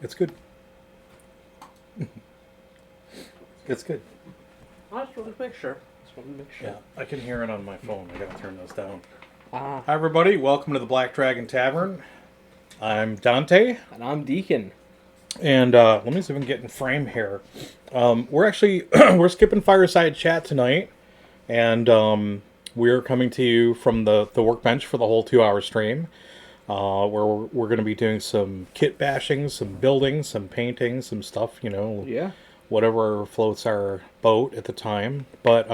It's good. It's good. I just wanted to make sure. Yeah, I can hear it on my phone. I gotta turn those down. Ah. Hi, everybody. Welcome to the Black Dragon Tavern. I'm Dante. And I'm Deacon. And let me see if I can get in frame here. We're actually we're skipping fireside chat tonight, and we're coming to you from the Workbench for the whole 2-hour stream, where we're going to be doing some kit bashing, some building, some painting, some stuff. Yeah. Whatever floats our boat at the time. But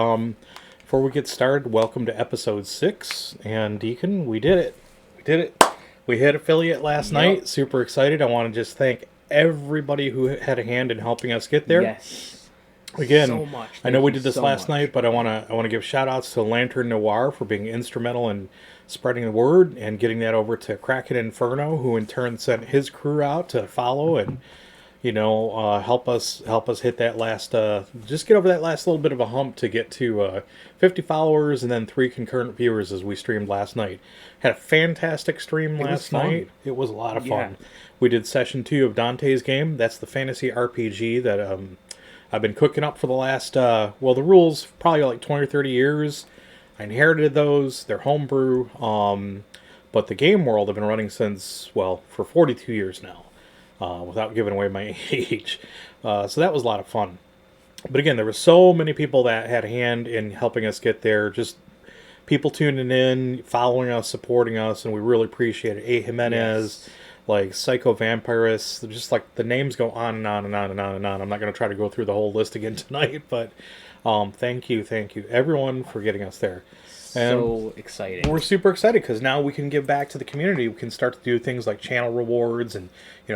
before we get started, welcome to episode 6. And Deacon, we did it. We did it. We hit affiliate last night. Super excited. I want to just thank everybody who had a hand in helping us get there. Yes. Again, so much. I know we did this last night, but I want to give shout outs to Lantern Noir for being instrumental in spreading the word and getting that over to Kraken Inferno, who in turn sent his crew out to follow and help us hit that last, just get over that last little bit of a hump to get to 50 followers and then 3 concurrent viewers as we streamed last night. Had a fantastic stream last night. It was a lot of fun. We did session 2 of Dante's game. That's the fantasy RPG that I've been cooking up for the last, the rules probably like 20 or 30 years. I inherited those. They're homebrew. But the game world I've been running since, for 42 years now. Without giving away my age. So that was a lot of fun. But again, there were so many people that had a hand in helping us get there. Just people tuning in, following us, supporting us, and we really appreciate it. A. Jimenez, like Psycho Vampirus, just like the names go on and on and on and on and on. I'm not going to try to go through the whole list again tonight, but thank you, everyone, for getting us there. And so exciting. We're super excited because now we can give back to the community. We can start to do things like channel rewards and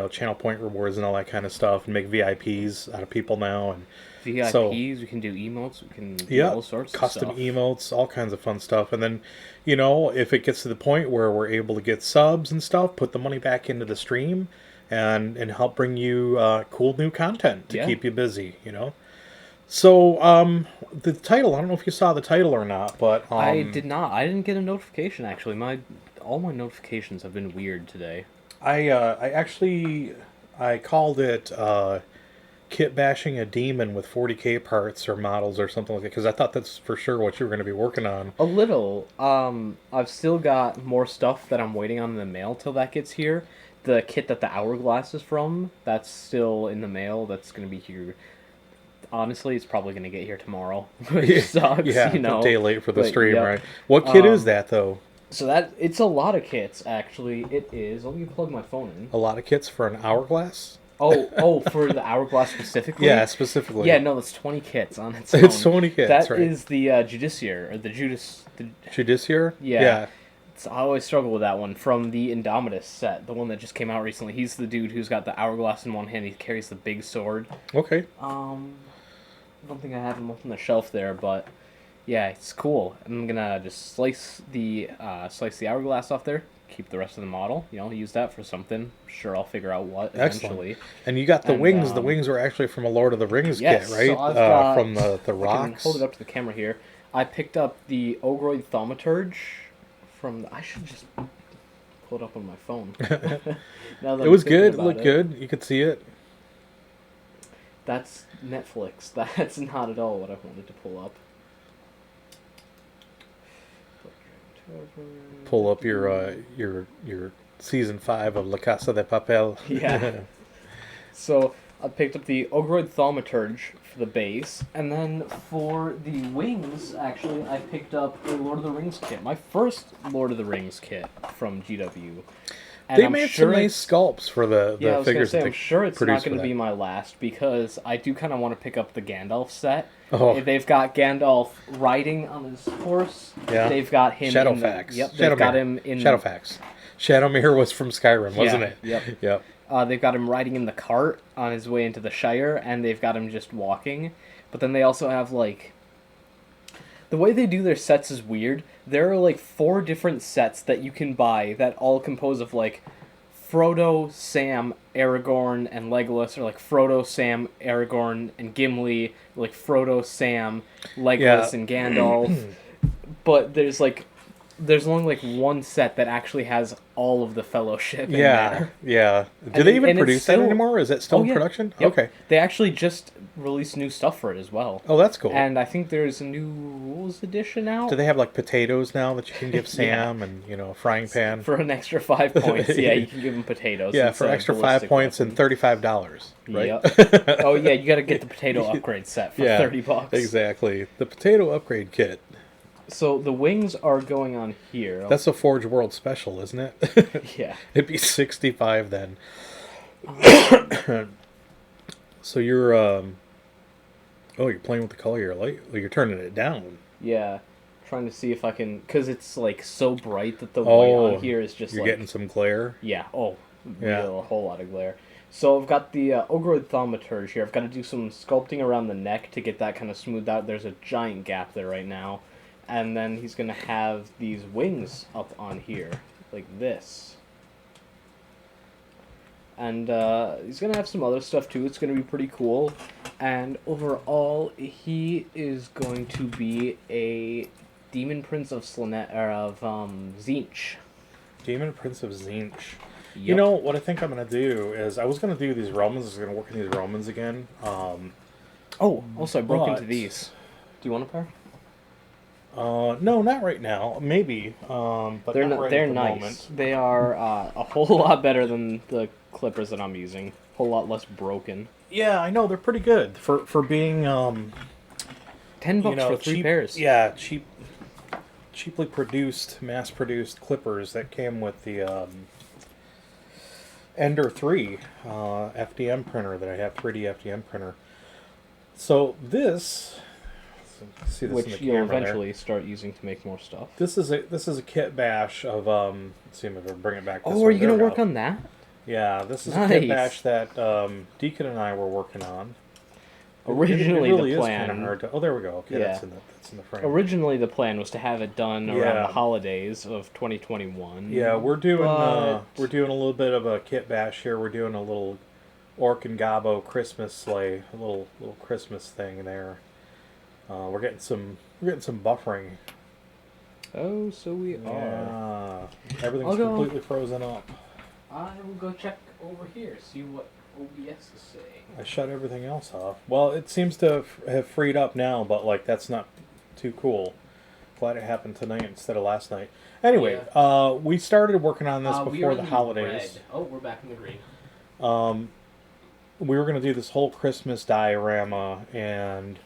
channel point rewards and all that kind of stuff, and make VIPs out of people now. And VIPs, we can do emotes, we can do all sorts of custom stuff. emotes, all kinds of fun stuff. And then, if it gets to the point where we're able to get subs and stuff, put the money back into the stream and help bring you cool new content to keep you busy. So, the title, I don't know if you saw the title or not, but... I did not. I didn't get a notification, actually. All my notifications have been weird today. I called it kit bashing a demon with 40k parts or models or something like that, because I thought that's for sure what you were going to be working on. A little. I've still got more stuff that I'm waiting on in the mail till that gets here. The kit that the Hourglass is from, that's still in the mail. That's going to be here. Honestly, it's probably going to get here tomorrow. Which sucks, a day late for the stream, right? What kit is that, though? So it's a lot of kits, actually. It is. Let me plug my phone in. A lot of kits for an Hourglass? Oh, for the Hourglass specifically? Yeah, specifically. Yeah, no, that's 20 kits on its own. It's 20 kits, That right. is the Judiciar, or the Judas... Judiciar? Yeah. I always struggle with that one, from the Indomitus set, the one that just came out recently. He's the dude who's got the Hourglass in one hand, he carries the big sword. Okay. I don't think I have him up on the shelf there, but yeah, it's cool. I'm gonna just slice the Hourglass off there, keep the rest of the model, use that for something. Sure, I'll figure out what eventually. Excellent. And you got the wings. The wings were actually from a Lord of the Rings kit, right? So I've got, from the rocks. I can hold it up to the camera here. I picked up the Ogre Thaumaturge from I should just pull it up on my phone. It was good. It looked good. You could see it. That's Netflix. That's not at all what I wanted to pull up. Pull up your season 5 of La Casa de Papel. Yeah. So I picked up the Ogre Thaumaturge for the base, and then for the wings, actually, I picked up a Lord of the Rings kit. My first Lord of the Rings kit from GW. And they made some nice sculpts for the I was figures. I'm sure it's not going to be my. my last, because I do kind of want to pick up the Gandalf set. Oh. They've got Gandalf riding on his horse. Yeah. They've got him Shadowfax. They've got him in Shadowfax. Shadowmere was from Skyrim, wasn't it? Yep. They've got him riding in the cart on his way into the Shire, and they've got him just walking. But then they also have, the way they do their sets is weird. There are, 4 different sets that you can buy that all compose of, Frodo, Sam, Aragorn, and Legolas, or Frodo, Sam, Aragorn, and Gimli, Frodo, Sam, Legolas, and Gandalf. But there's there's only like one set that actually has all of the Fellowship in Yeah, there. yeah. Do And they it- even and it's produce that still- anymore? Is that still Oh, in yeah. production? Yep. Okay. They actually just released new stuff for it as well. Oh, that's cool. And I think there's a new rules edition out. Do they have like potatoes now that you can give Yeah. Sam and a frying pan? For an extra 5 points, yeah, you can give them potatoes. Yeah, It's for a extra 5 ballistic points weapon. and $35, right? Yep. Oh yeah, you got to get the potato upgrade set for Yeah, $30. exactly. The potato upgrade kit. So the wings are going on here. That's a Forge World special, isn't it? Yeah. It'd be 65 then. So you're you're playing with the color of your light. Well, you're turning it down. Yeah. Trying to see if I can, because it's like so bright that the white Oh, on here is just you're like getting some glare. yeah. Oh, Yeah. a whole lot of glare. So I've got the Ogre Thaumaturge here. I've got to do some sculpting around the neck to get that kind of smoothed out. There's a giant gap there right now. And then he's going to have these wings up on here, like this. And he's going to have some other stuff too. It's going to be pretty cool. And overall, he is going to be a Demon Prince of Zinch. Demon Prince of Zinch. Yep. You know, what I think I'm going to do is I was going to do these Romans. I was going to work in these Romans again. Oh, also I broke into but- these. Do you want a pair? No, not right now. Maybe, but They're not right they're at the nice. moment. They are a whole lot better than the clippers that I'm using. A whole lot less broken. Yeah, I know they're pretty good for being $10 for three cheap, pairs. Yeah, cheaply produced, mass-produced clippers that came with the Ender 3 FDM printer that I have, 3D FDM printer. So this, see this in Which the you'll camera there. eventually start using to make more stuff. This is a kit bash of let's see if I can bring it back. This Oh, way. are you There gonna we work go. on that? Yeah, this is a kit Nice. bash that Deacon and I were working on. Originally, it really the is kind of plan. hard to. Oh, there we go. Okay, Yeah. that's in the frame. Originally, the plan was to have it done around Yeah. the holidays of 2021. Yeah, we're doing but- a little bit of a kit bash here. We're doing a little Ork and Gobbo Christmas sleigh, a little Christmas thing there. We're getting some buffering. Oh, so we are. Yeah, everything's I'll go- completely frozen up. I will go check over here, see what OBS is saying. I shut everything else off. Well, it seems to have freed up now, but like that's not too cool. Glad it happened tonight instead of last night. Anyway, we started working on this before the holidays. Oh, we're back in the green. We were going to do this whole Christmas diorama, and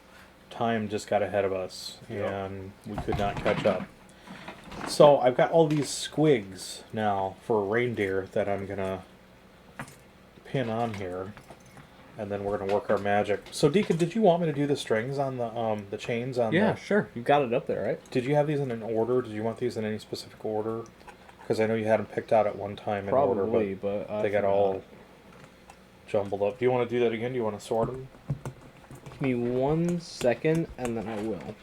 time just got ahead of us, and we could not catch up. So I've got all these squigs now for reindeer that I'm going to pin on here, and then we're going to work our magic. So Deacon, did you want me to do the strings on the chains on Yeah, the... sure. You got it up there, right? Did you have these in an order? Did you want these in any specific order? Because I know you had them picked out at one time in order, Probably, but but they got all jumbled up. Do you want to do that again? Do you want to sort them? Give me 1 second, and then I will.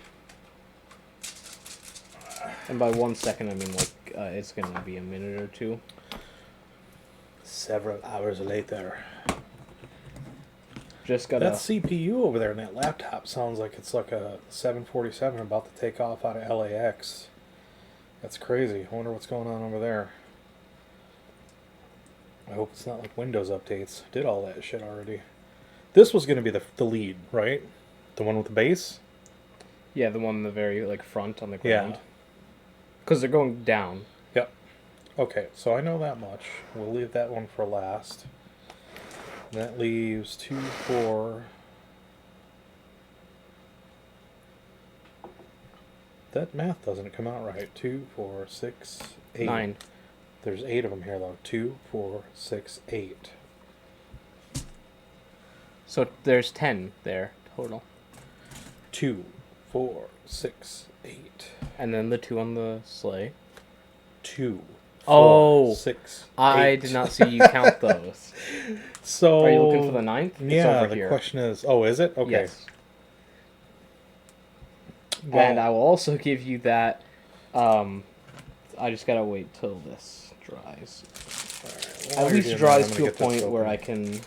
And by 1 second, I mean like it's gonna be a minute or two. Several hours later. Just gotta. That CPU over there in that laptop sounds like it's like a 747 about to take off out of LAX. That's crazy. I wonder what's going on over there. I hope it's not like Windows updates. Did all that shit already. This was going to be the lead, right? The one with the bass? Yeah, the one in the very like front on the Yeah. ground. Because they're going down. Yep. Okay, so I know that much. We'll leave that one for last. That leaves 2, 4. That math doesn't come out right. 2, 4, 6, 8. 9. There's 8 of them here, though. 2, 4, 6, 8. So there's 10 there total. 2, 4, 6, 8. And then the 2 on the sleigh. 2, 4, Oh, 6, 8. I did not see you count those. So Are you looking for the 9th? It's Yeah, over the here. question is, oh, is it? Okay. Yes. Well, And I will also give you that. I just gotta wait till this dries. alright, while At you're least doing dries that, I'm to gonna a get this point where open. I can.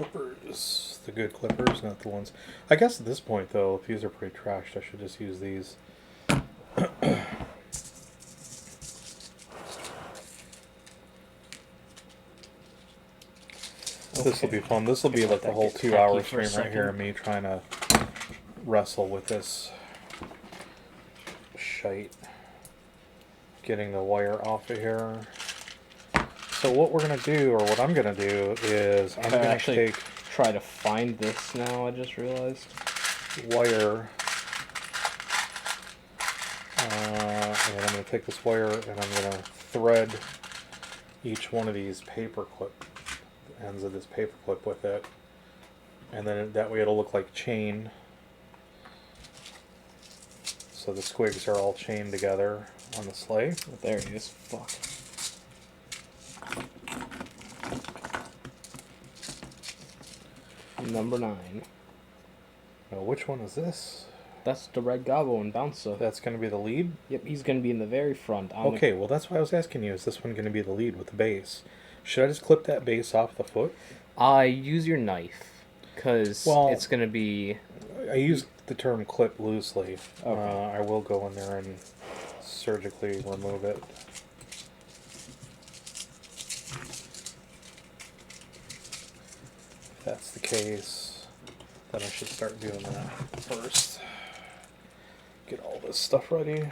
clippers. The good clippers, not the ones. I guess at this point, though, if these are pretty trashed, I should just use these. This will be fun. This will be like the whole 2-hour stream right here of me trying to wrestle with this shite. Getting the wire off of here. So what we're going to do, or what I'm going to do, is I'm going to try to find this now, I just realized. Wire. And I'm going to take this wire and I'm going to thread each one of these paper clip ends of this paper clip with it. And then that way it'll look like chain. So the squigs are all chained together on the sleigh. There it is. Fuck. Number 9. Now, which one is this? That's the Red Gobbo and Bouncer. That's going to be the lead? Yep, he's going to be in the very front. Okay, well that's why I was asking you. Is this one going to be the lead with the base? Should I just clip that base off the foot? Use your knife, because it's going to be... I use the term clip loosely. Okay. I will go in there and surgically remove it. If that's the case, then I should start doing that first. Get all this stuff ready.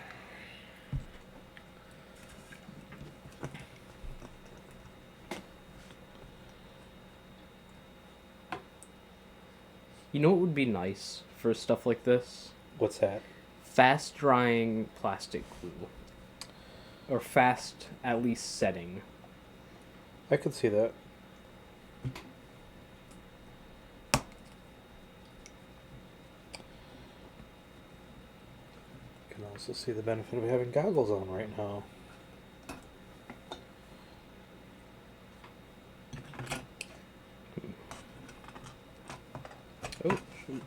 You know what would be nice for stuff like this? What's that? Fast drying plastic glue. Or fast, at least, setting. I could see that. You can also see the benefit of having goggles on right now. Oh, shoot.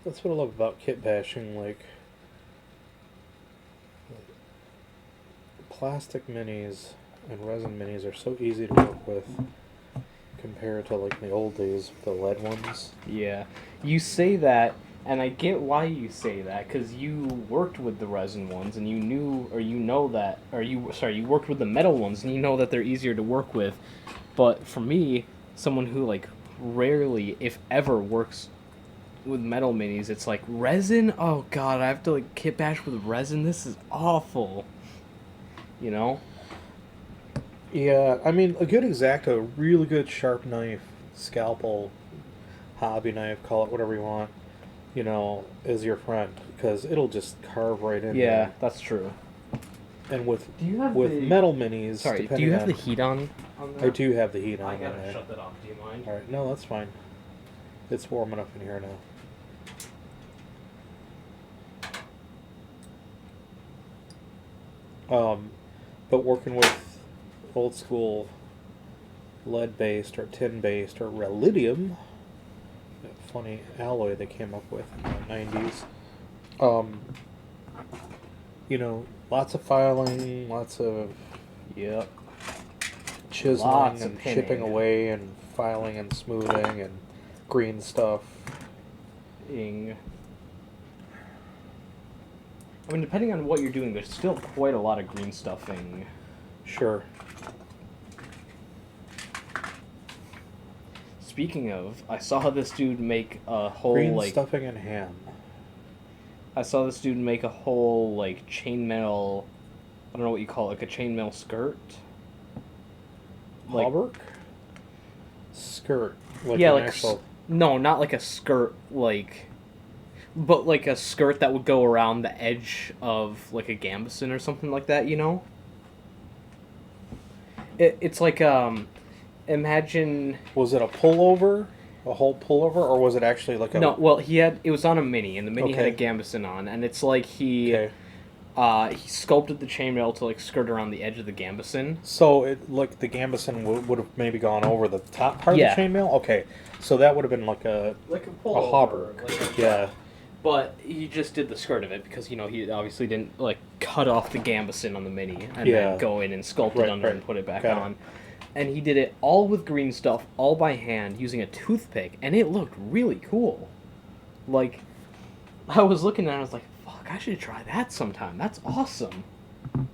That's what I love about kit bashing, like plastic minis and resin minis are so easy to work with compared to like the old days with the lead ones. Yeah. You say that, and I get why you say that, because you worked with the resin ones, and you knew, or you know that, or you worked with the metal ones, and you know that they're easier to work with. But for me, someone who, like, rarely, if ever, works with metal minis, it's like, resin? Oh god, I have to, like, kit bash with resin? This is awful. You know? Yeah, I mean, a good X-Acto, really good sharp knife, scalpel, hobby knife, call it whatever you want, you know, is your friend, because it'll just carve right in Yeah, there. that's true. And with Do you have metal minis, Sorry, do you have the heat on I do have the heat on. I gotta there. shut that off, do you mind? Alright, no, that's fine. It's warm enough in here now. But working with old school lead-based or tin-based or relitium, that funny alloy they came up with in the 90s, you know, lots of filing, lots of chiseling Lots of and pinning. chipping away and filing and smoothing and green stuff. I mean, depending on what you're doing, there's still quite a lot of green stuffing. Sure. Speaking of, I saw this dude make a whole, Green like... stuffing and ham. I saw this dude make a whole, like, chainmail... I don't know what you call it, like a chainmail skirt? Like, Hauberk? Skirt. Like yeah, an like... actual... No, not like a skirt, like... But, like, a skirt that would go around the edge of, like, a gambeson or something like that, you know? It's like, imagine... Was it a pullover? A whole pullover, or was it actually like a... No, well, it was on a mini, and the mini had a Okay. gambeson on, and it's like Okay. he sculpted the chainmail to like skirt around the edge of the gambeson. So it like the gambeson would have maybe gone over the top part Yeah. of the chainmail? Okay. So that would have been like a hauberk. Yeah. But he just did the skirt of it because he obviously didn't like cut off the gambeson on the mini and Yeah. then go in and sculpt Right, it under right. and put it back Got it. on. And he did it all with green stuff, all by hand, using a toothpick, and it looked really cool. Like, I was looking at it, I was like, fuck, I should try that sometime. That's awesome. And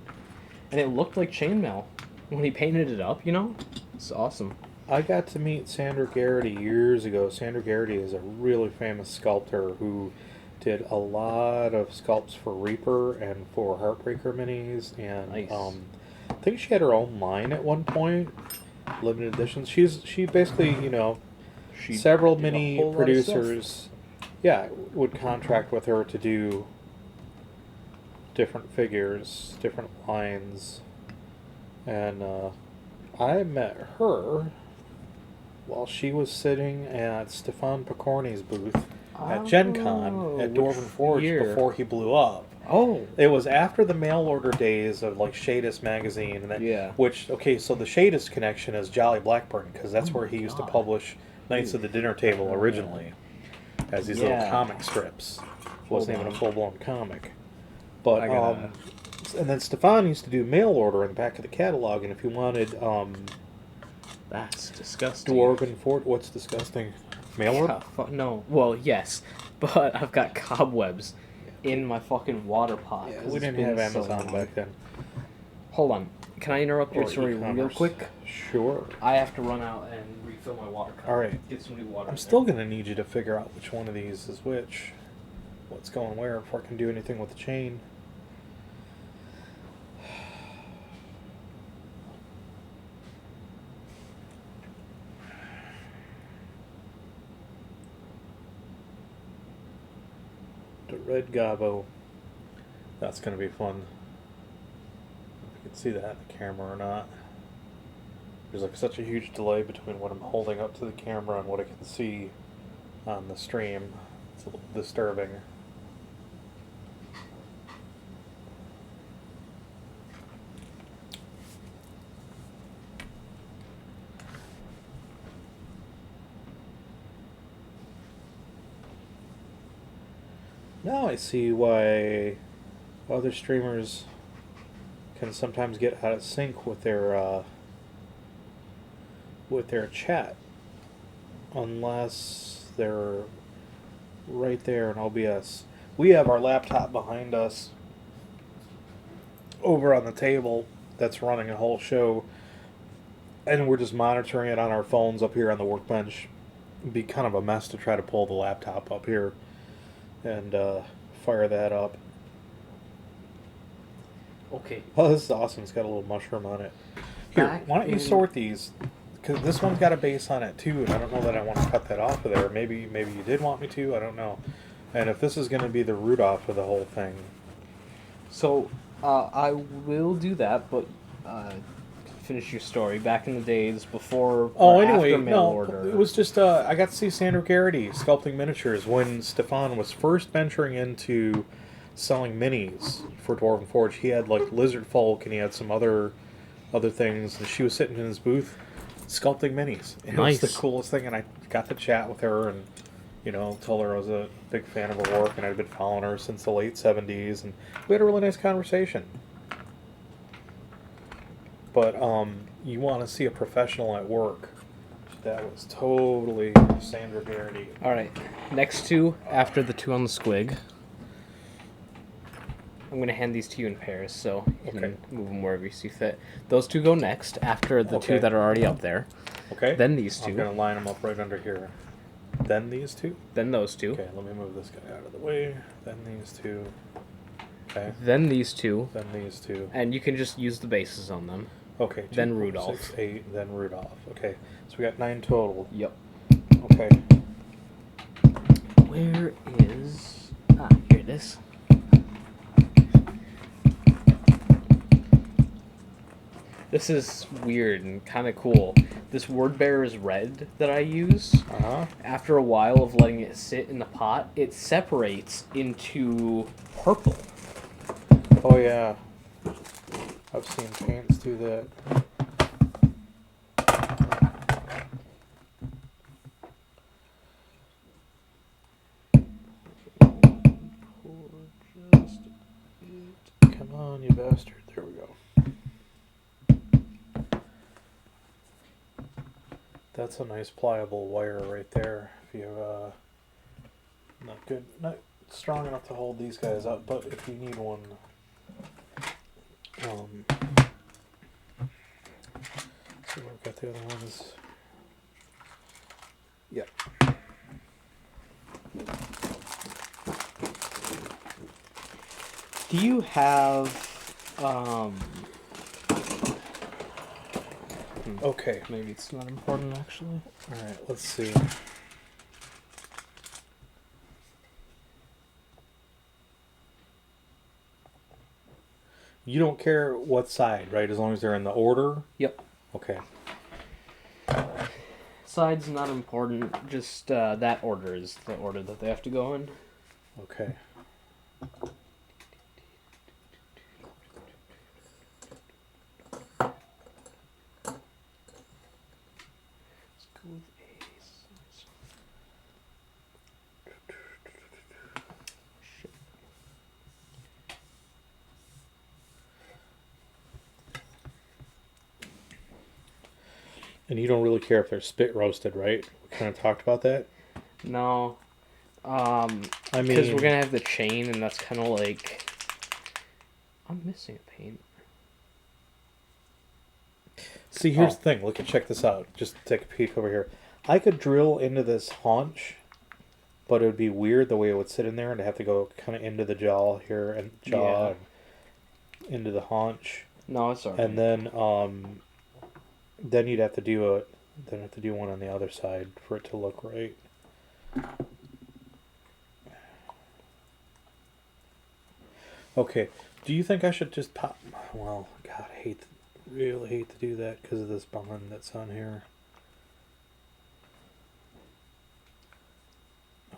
it looked like chainmail when he painted it up, It's awesome. I got to meet Sandra Garrity years ago. Sandra Garrity is a really famous sculptor who did a lot of sculpts for Reaper and for Heartbreaker minis, and Nice. I think she had her own line at one point, limited editions. She basically, She several did a mini whole lot of stuff. producers, yeah, would contract with her to do different figures, different lines, and I met her while she was sitting at Stefan Picorni's booth at Gen Con at which Dwarven Forge year? before he blew up. Oh. It was after the mail order days of like Shadis magazine, and that, Yeah. so the Shadis connection is Jolly Blackburn, because that's where he used to God. publish Knights of the Dinner Table originally, as these little Yeah. comic strips. Wasn't Hold even a on. full blown comic. But I gotta- and then Stefan used to do mail order in the back of the catalog, and if you wanted That's disgusting. Dwarven Fort, what's disgusting? Mail order? No. Well, yes, but I've got cobwebs in my fucking water pot. Yeah, 'cause we it's didn't been have so Amazon long. back then. Hold on. Can I interrupt your Or story real e-commerce. quick? Sure. I have to run out and refill my water cup. All right. Get some new water. I'm in still there. going to need you to figure out which one of these is which. What's going where before I can do anything with the chain. The red Gobbo. That's going to be fun. If you can see that in the camera or not. There's like such a huge delay between what I'm holding up to the camera and what I can see on the stream. It's a little disturbing. Now I see why other streamers can sometimes get out of sync with their chat, unless they're right there in OBS. We have our laptop behind us over on the table that's running a whole show, and we're just monitoring it on our phones up here on the workbench. It'd be kind of a mess to try to pull the laptop up here and fire that up. Okay. Oh, this is awesome. It's got a little mushroom on it. Here, Back why don't you in- sort these? Because this one's got a base on it too, and I don't know that I want to cut that off of there. Maybe you did want me to. I don't know. And if this is going to be the root off of the whole thing, So, I will do that, but finish your story. Back in the days before or anyway, after mail no, order. it was just I got to see Sandra Garrity sculpting miniatures when Stefan was first venturing into selling minis for Dwarven Forge. He had like lizard folk, and he had some other things, and she was sitting in his booth sculpting minis. And It was Nice. the coolest thing, and I got to chat with her and told her I was a big fan of her work, and I'd been following her since the late 70s, and we had a really nice conversation. But you want to see a professional at work. That was totally Sandra Garrity. All right. Next two, after the two on the squig. I'm going to hand these to you in pairs, so you Okay. can move them wherever you see fit. Those two go next, after the Okay. two that are already up there. Okay? Then these I'm two. going to line them up right under here. Then these two? Then those two. Okay, let me move this guy out of the way. Then these two. Okay. Then these two. Then these two. And you can just use the bases on them. Okay. Then 2, 4, Rudolph. 6, 8, then Rudolph. Okay. So we got 9 total. Yep. Okay. Where is... here it is. This is weird and kind of cool. this word bearer's red that I use, Uh-huh. after a while of letting it sit in the pot, it separates into purple. Oh, yeah. I've seen paints do that. Come on, you bastard. There we go. That's a nice pliable wire right there. If you not strong enough to hold these guys up, but if you need one, so we've got the other ones. Yeah. Do you have Okay. maybe it's not important actually. All right. Let's see. You don't care what side, right? As long as they're in the order. Yep. Okay. Side's not important, just that order is the order that they have to go in. Okay. Let's go with ace. Shit. And you don't really care if they're spit roasted, right? We kind of talked about that. No. I mean, Because we're gonna have the chain, and that's kind of like... I'm missing a paint. see, here's the thing. Check this out. Just take a peek over here. I could drill into this haunch, but it would be weird the way it would sit in there, and have to go kind of into the jaw here and Yeah. and into the haunch, No, it's alright. and then you'd have to do one on the other side for it to look right. Okay. Do you think I should just pop? Well, God, really hate to do that because of this bond that's on here. I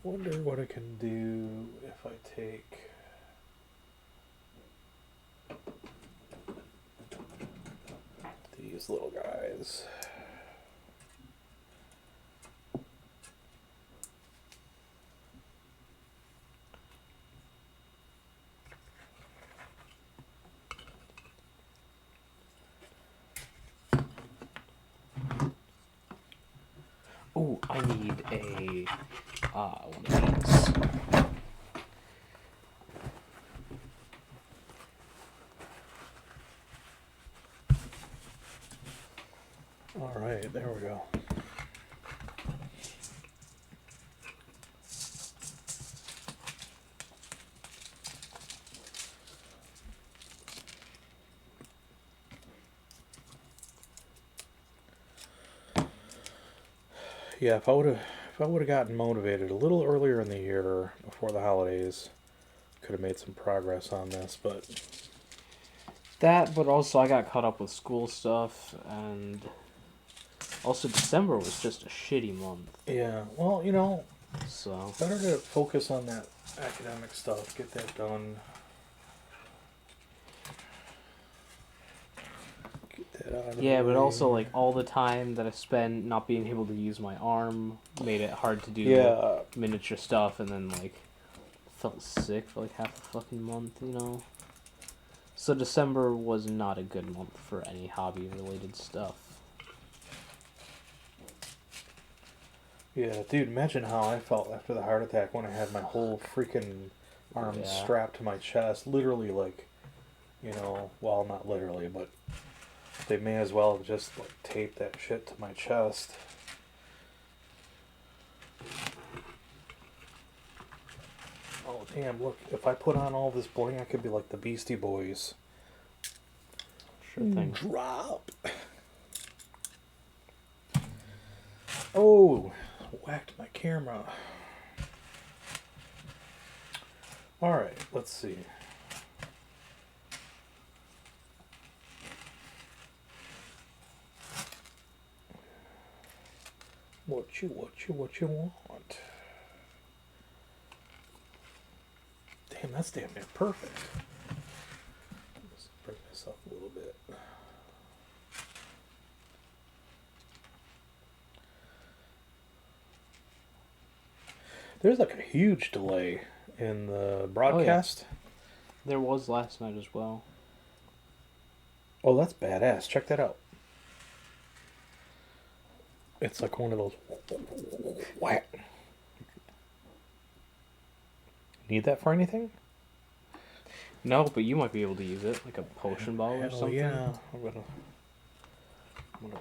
wonder what I can do if I take these little guys. Oh, I need a one of these. All right, there we go. Yeah, if I would have gotten motivated a little earlier in the year before the holidays, could have made some progress on this, but That, but also I got caught up with school stuff, and also December was just a shitty month. yeah, well, So better to focus on that academic stuff, get that done. Get that out of the yeah, but way. also like all the time that I spent not being able to use my arm made it hard to do Yeah, miniature stuff, and then like felt sick for like half a fucking month, So December was not a good month for any hobby related stuff. yeah, dude, imagine how I felt after the heart attack when I had my whole freaking arm Yeah. strapped to my chest. Literally, well, not literally, but they may as well have just taped that shit to my chest. Oh, damn, look, if I put on all this bling, I could be like the Beastie Boys. Sure thing. Drop! Oh, whacked my camera. Alright, let's see. What you want? Damn, that's damn near perfect. Let's bring this up a little bit. There's like a huge delay in the broadcast. There was last night as well. Oh, that's badass. Check that out. It's like one of those whack. Need that for anything? No, but you might be able to use it, like a potion ball or Hell something. yeah. I'm gonna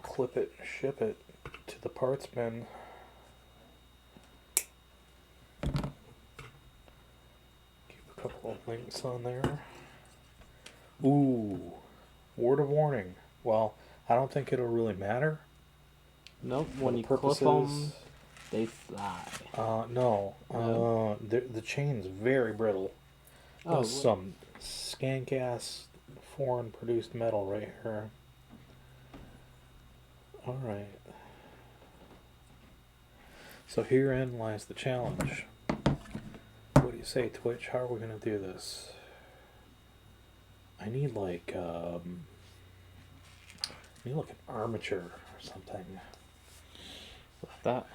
clip it and ship it to the parts bin. Keep a couple of links on there. Ooh. Word of warning. Well, I don't think it'll really matter. Nope, For when the you clip them, they fly. No. No? The chain's very brittle. Oh, There's some skank ass foreign produced metal right here. Alright. So herein lies the challenge. What do you say, Twitch? How are we gonna do this? I need like an armature or something. that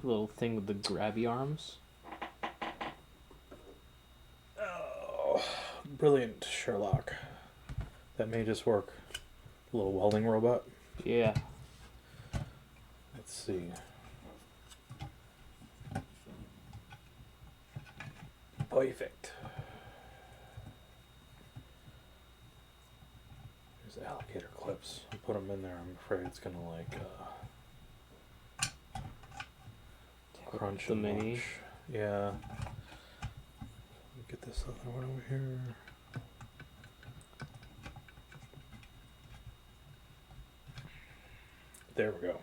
little thing with the grabby arms. Oh, brilliant, Sherlock. That may just work. A little welding robot. Yeah. Let's see. Perfect. There's alligator clips. I put them in there. I'm afraid it's gonna like crunch the and mini. munch. Yeah. Get this other one over here. There we go.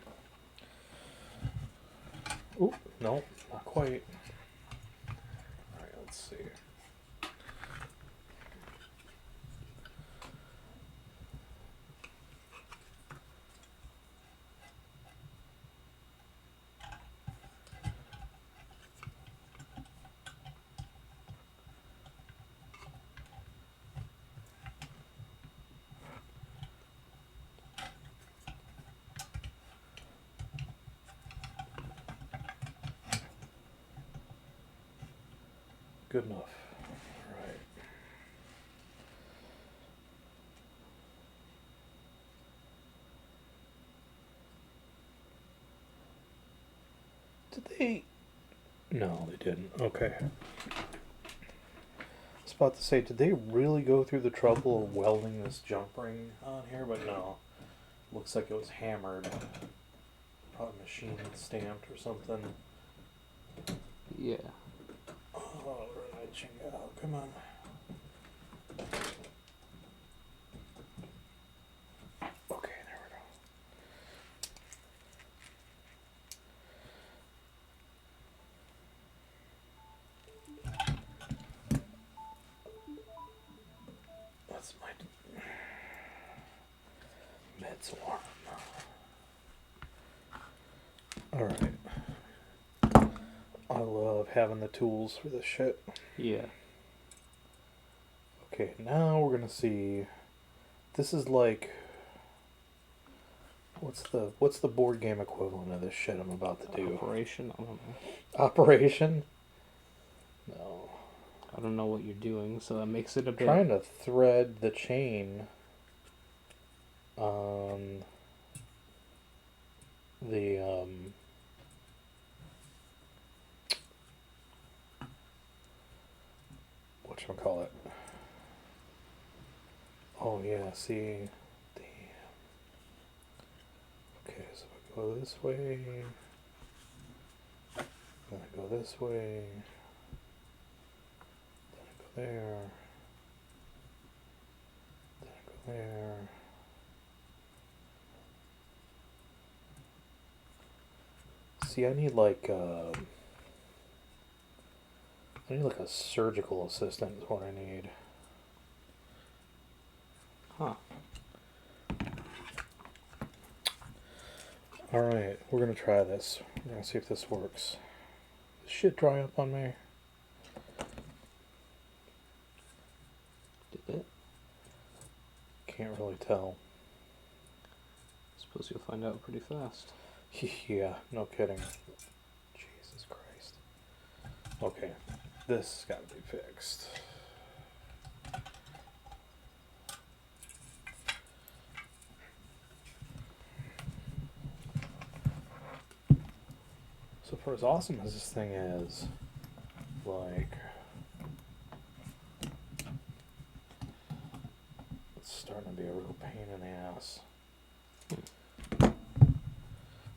Oop, no, not quite. Alright, let's see. Good enough. All right. Did they? No, they didn't. Okay. I was about to say, did they really go through the trouble of welding this jump ring on here? But no. Looks like it was hammered. Probably machine stamped or something. Yeah. Oh, wrenching out. Come on. Okay, there we go. That's my meds alarm. Alright. I love having the tools for this shit. Yeah. Okay, now we're gonna see. This is like, what's the board game equivalent of this shit I'm about to do? Operation? I don't know. Operation? No. I don't know what you're doing, so that makes it a bit... Trying to thread the chain on the whatchamacallit. Oh yeah, see. Damn. Okay, so I go this way. Then I go this way. Then I go there. Then I go there. See, I need like a surgical assistant is what I need. Huh. Alright, we're gonna try this. We're gonna see if this works. Does shit dry up on me? Did it? Can't really tell. Suppose you'll find out pretty fast. Yeah, no kidding. Jesus Christ. Okay, this has got to be fixed. So for as awesome as this thing is, like, it's starting to be a real pain in the ass.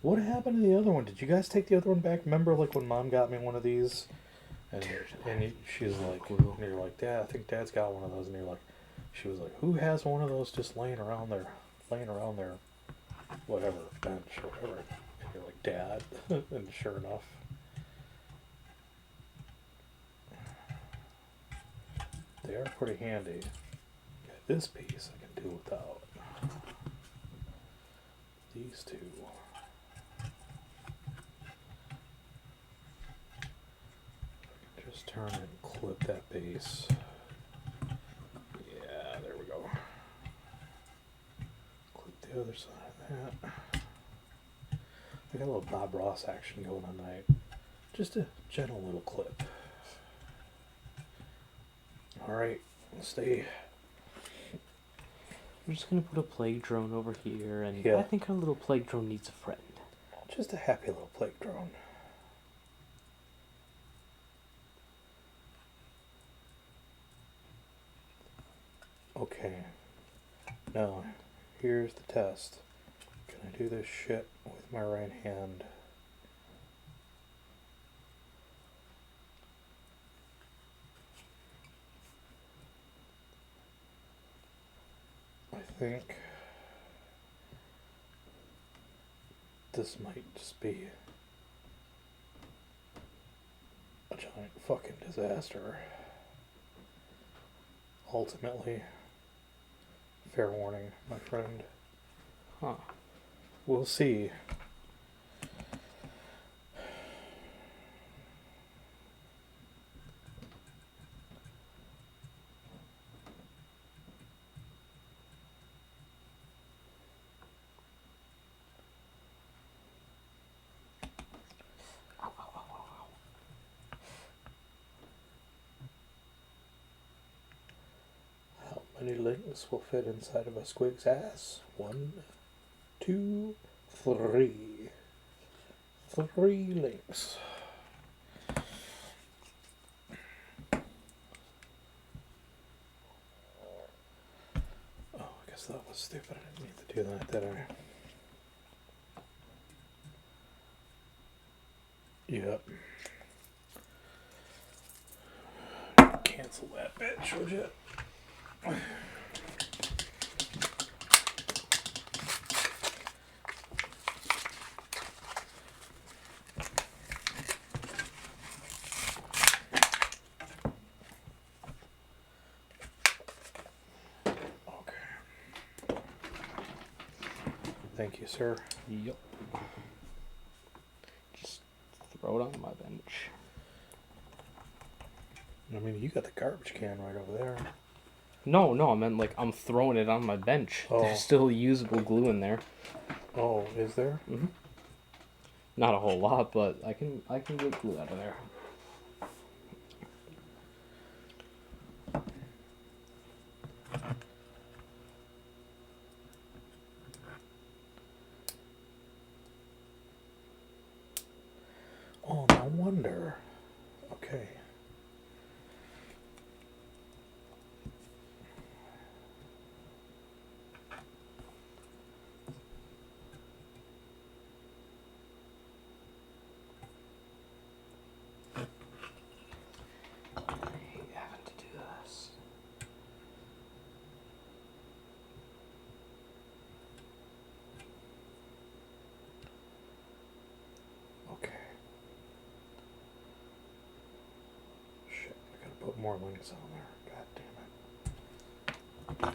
What happened to the other one? Did you guys take the other one back? Remember, like, when Mom got me one of these? And she's like, and you're like, Dad, I think Dad's got one of those. And you're like, she was like, who has one of those just laying around their, whatever, bench or whatever. And you're like, Dad. And sure enough. They are pretty handy. This piece I can do without. These two. Just turn it and clip that base. Yeah, there we go. Clip the other side of that. I got a little Bob Ross action going on tonight. Just a gentle little clip. Alright, stay. I'm just gonna put a plague drone over here, and Yeah. I think our little plague drone needs a friend. Just a happy little plague drone. Okay. Now, here's the test. Can I do this shit with my right hand? I think this might just be a giant fucking disaster. Ultimately, fair warning, my friend. Huh. We'll see. How many links will fit inside of a squig's ass? 1, 2, 3. 3 links. Oh, I guess that was stupid. I didn't mean to do that, did I? Yep. Cancel that bitch, would you? Okay. Thank you, sir. Yep. Just throw it on my bench. I mean, you got the garbage can right over there. No, I meant like I'm throwing it on my bench. Oh. There's still usable glue in there. Oh, is there? Mm-hmm. Not a whole lot, but I can get glue out of there. Oh, no wonder. Okay. Having to do this. Okay. Shit, I gotta put more links on there. God damn it.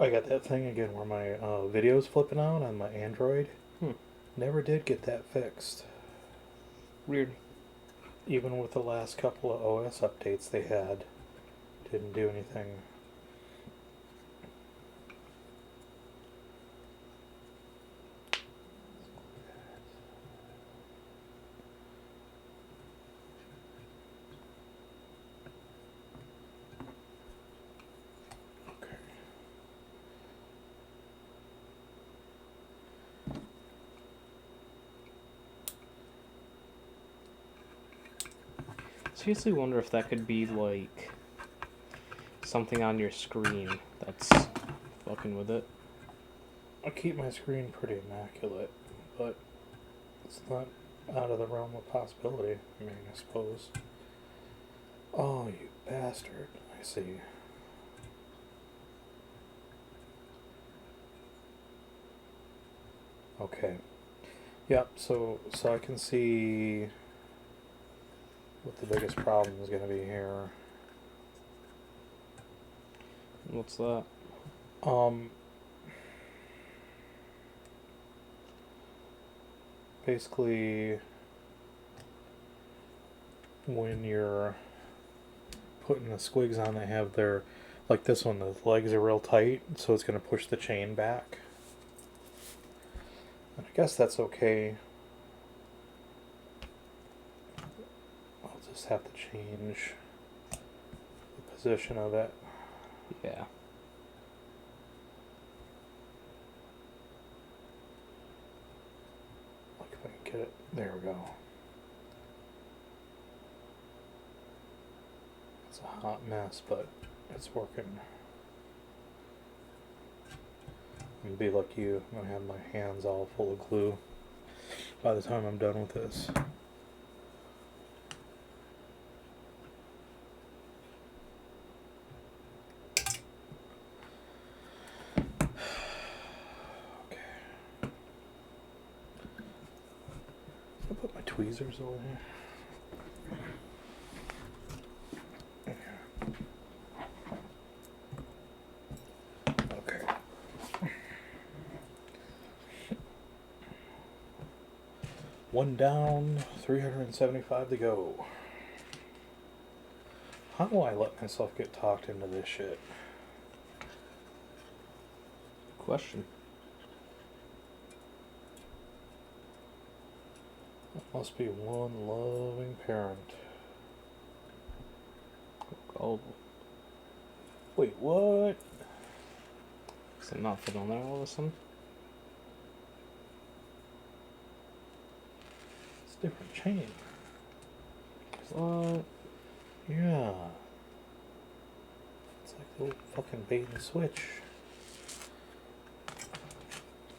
I got that thing again where my video's flipping out on my Android. Hmm. Never did get that fixed. Weird. Even with the last couple of OS updates they had, didn't do anything. Okay. Seriously wonder if that could be like something on your screen that's fucking with it. I keep my screen pretty immaculate, but it's not out of the realm of possibility. I mean, I suppose. Oh, you bastard. I see. Okay. Yep, so I can see what the biggest problem is going to be here. What's that? Basically, when you're putting the squigs on, they have their, like this one, the legs are real tight, so it's going to push the chain back. And I guess that's okay. I'll just have to change the position of it. Yeah. Like if I can get it. There we go. It's a hot mess, but it's working. I'm gonna be like you. I'm gonna have my hands all full of glue by the time I'm done with this. Okay. I'll put my tweezers over here. Okay. One down, 375 to go. How do I let myself get talked into this shit? Question. That must be one loving parent. Oh, Wait, what? is it not fit on there all of a sudden? It's a different chain. What? Yeah. It's like the old fucking bait and switch.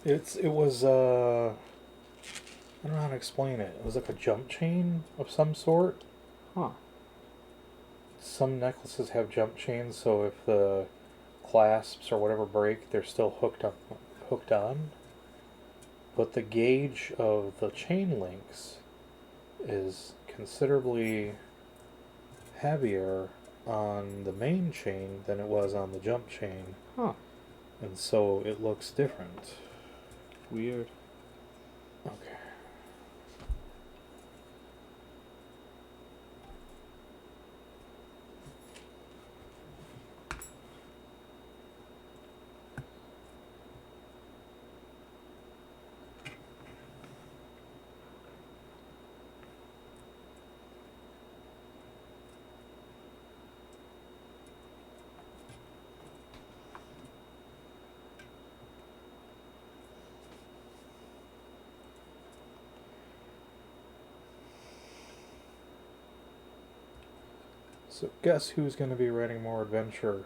It was I don't know how to explain it. It was like a jump chain of some sort. Huh. Some necklaces have jump chains, so if the clasps or whatever break, they're still hooked on. But the gauge of the chain links is considerably heavier on the main chain than it was on the jump chain. Huh. And so it looks different. Weird. Okay. So guess who's going to be writing more adventure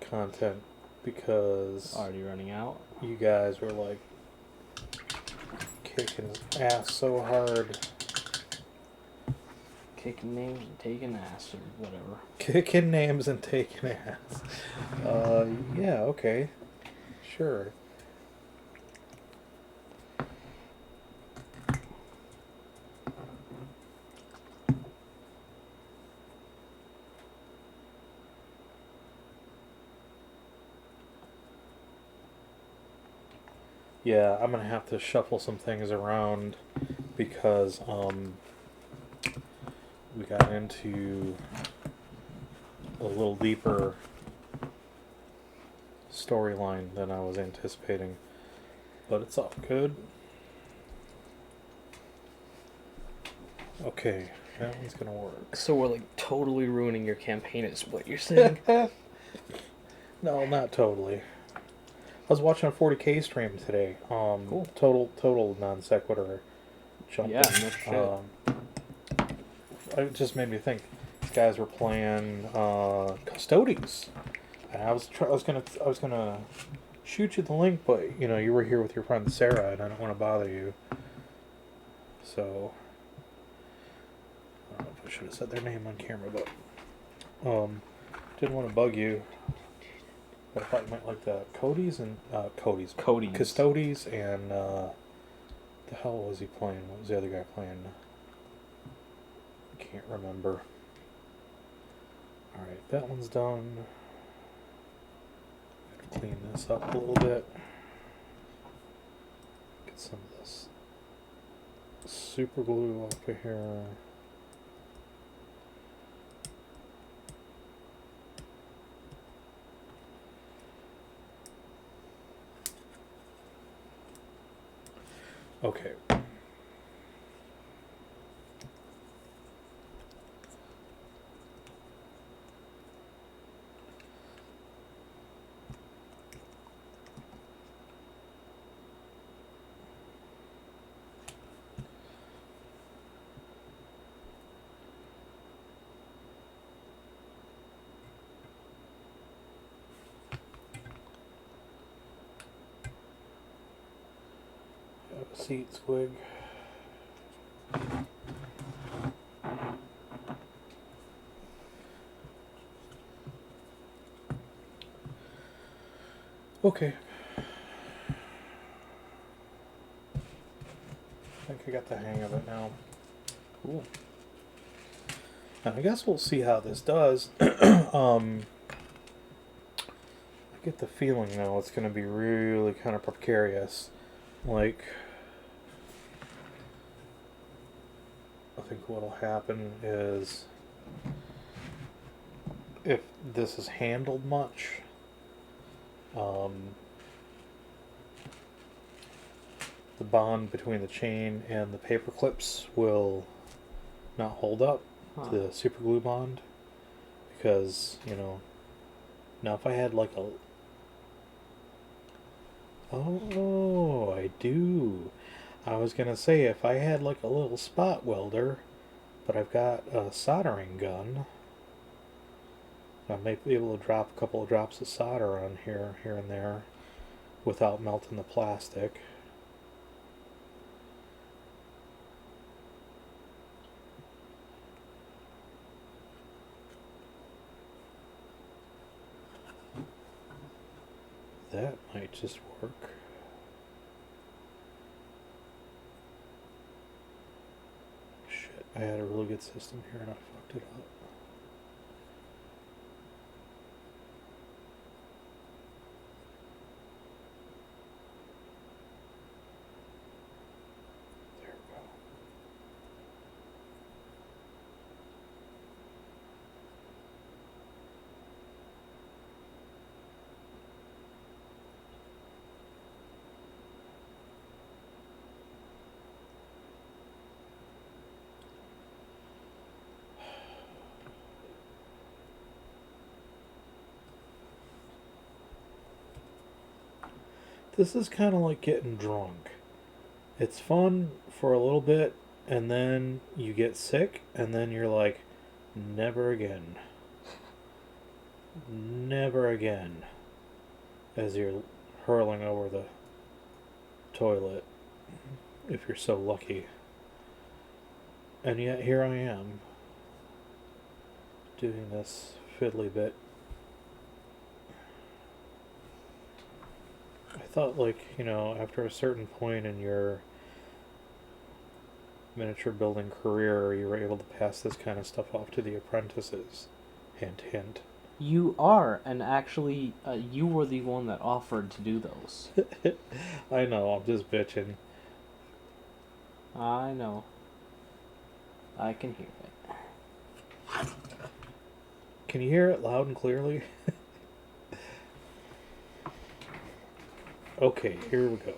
content, because Already running out. you guys were like kicking his ass so hard. Kicking names and taking ass or whatever. Kicking names and taking ass. Yeah, okay. Sure. Yeah, I'm gonna have to shuffle some things around because we got into a little deeper storyline than I was anticipating, but it's all good. Okay, that one's gonna work. So we're like totally ruining your campaign, is what you're saying? No, not totally. I was watching a 40K stream today. Cool. Total non sequitur. Jumping. Yeah, no shit. It just made me think. These guys were playing Custodes, and I was gonna shoot you the link, but you were here with your friend Sarah, and I don't want to bother you. So I don't know if I should have said their name on camera, but didn't want to bug you. But I thought you might like the Cody's Custodes, and the hell was he playing? What was the other guy playing? I can't remember. Alright, that one's done. Gotta clean this up a little bit. Get some of this super glue off of here. Okay. Have a seat, Squig. Okay. I think I got the hang of it now. Cool. And I guess we'll see how this does. I get the feeling though it's going to be really kind of precarious. Like, I think what'll happen is if this is handled much, the bond between the chain and the paper clips will not hold up. The super glue bond, because now if I had like a I do. I was gonna say if I had like a little spot welder, but I've got a soldering gun, I might be able to drop a couple of drops of solder on here and there without melting the plastic. That might just work. Shit, I had a really good system here and I fucked it up. There we go. This is kind of like getting drunk. It's fun for a little bit, and then you get sick, and then you're like, never again. Never again. As you're hurling over the toilet, if you're so lucky. And yet here I am, doing this fiddly bit. I thought, like, after a certain point in your miniature building career, you were able to pass this kind of stuff off to the apprentices. Hint, hint. You are, and actually, you were the one that offered to do those. I know, I'm just bitching. I know. I can hear it. Can you hear it loud and clearly? Okay, here we go.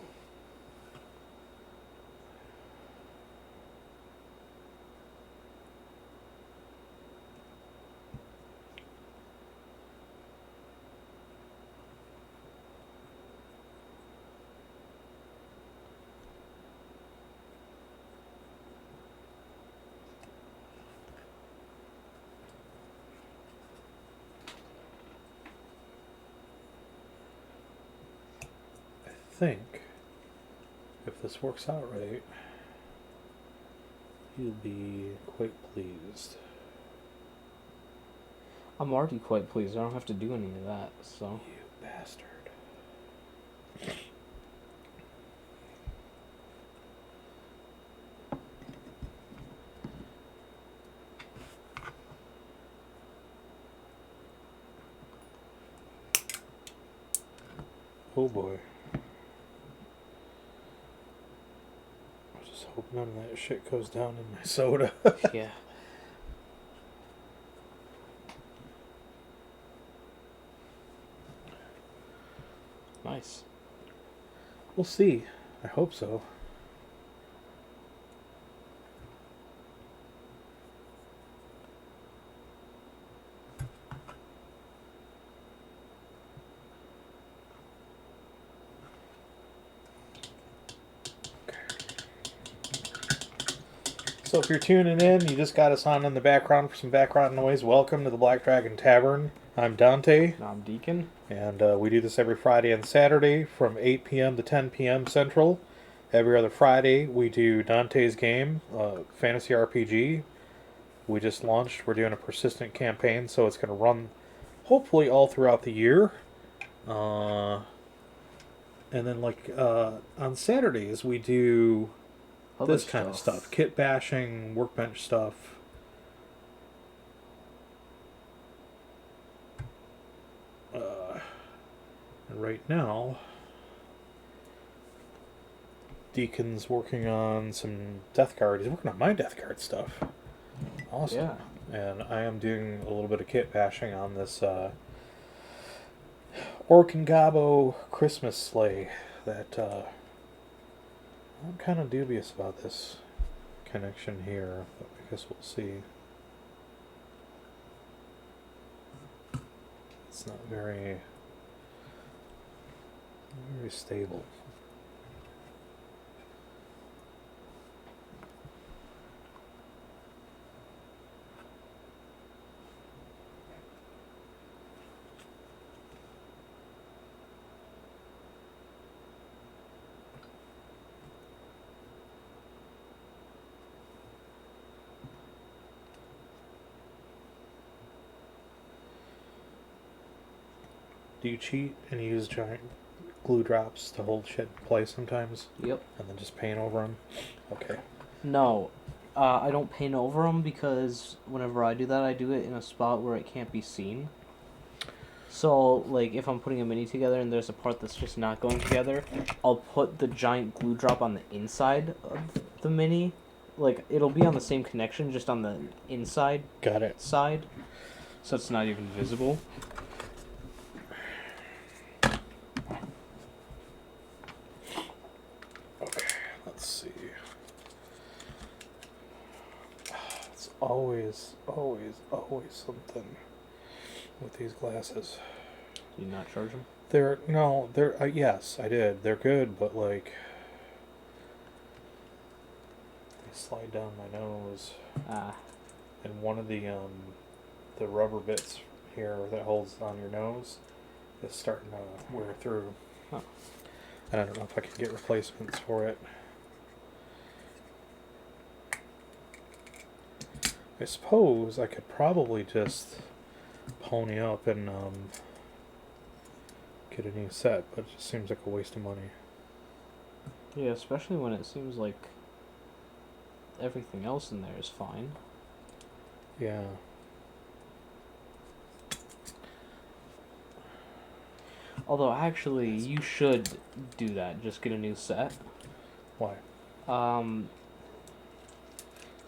I think if this works out right, you'll be quite pleased. I'm already quite pleased. I don't have to do any of that, so. You bastard. Oh boy. I just hope none of that shit goes down in my soda. Yeah. Nice. We'll see. I hope so. So if you're tuning in, you just got us on in the background for some background noise. Welcome to the Black Dragon Tavern. I'm Dante, I'm Deacon. and we do this every Friday and Saturday from 8 p.m. to 10 p.m. Central. Every other Friday, we do Dante's Game, fantasy RPG. We just launched. We're doing a persistent campaign, so it's going to run hopefully all throughout the year. And then, on Saturdays, we do Other this kind of stuff. Kit bashing, workbench stuff. And right now, Deacon's working on some Death Guard. He's working on my Death Guard stuff. Awesome. Yeah. And I am doing a little bit of kit bashing on this Ork Gobbo Christmas sleigh that I'm kind of dubious about this connection here, but I guess we'll see. It's not very stable. Do you cheat and use giant glue drops to hold shit in place sometimes? Yep. And then just paint over them? Okay. No, I don't paint over them because whenever I do that, I do it in a spot where it can't be seen. So, like, if I'm putting a mini together and there's a part that's just not going together, I'll put the giant glue drop on the inside of the mini. Like, it'll be on the same connection, just on the inside Got it. side. So it's not even visible. Okay, let's see. It's always something with these glasses. Do you not charge them? Yes, I did. They're good, but like, they slide down my nose. Ah. And one of the rubber bits here that holds on your nose is starting to wear through. Huh. And I don't know if I can get replacements for it. I suppose I could probably just pony up and get a new set, but it just seems like a waste of money. Yeah, especially when it seems like everything else in there is fine. Yeah. Although, actually, you should do that. Just get a new set. Why?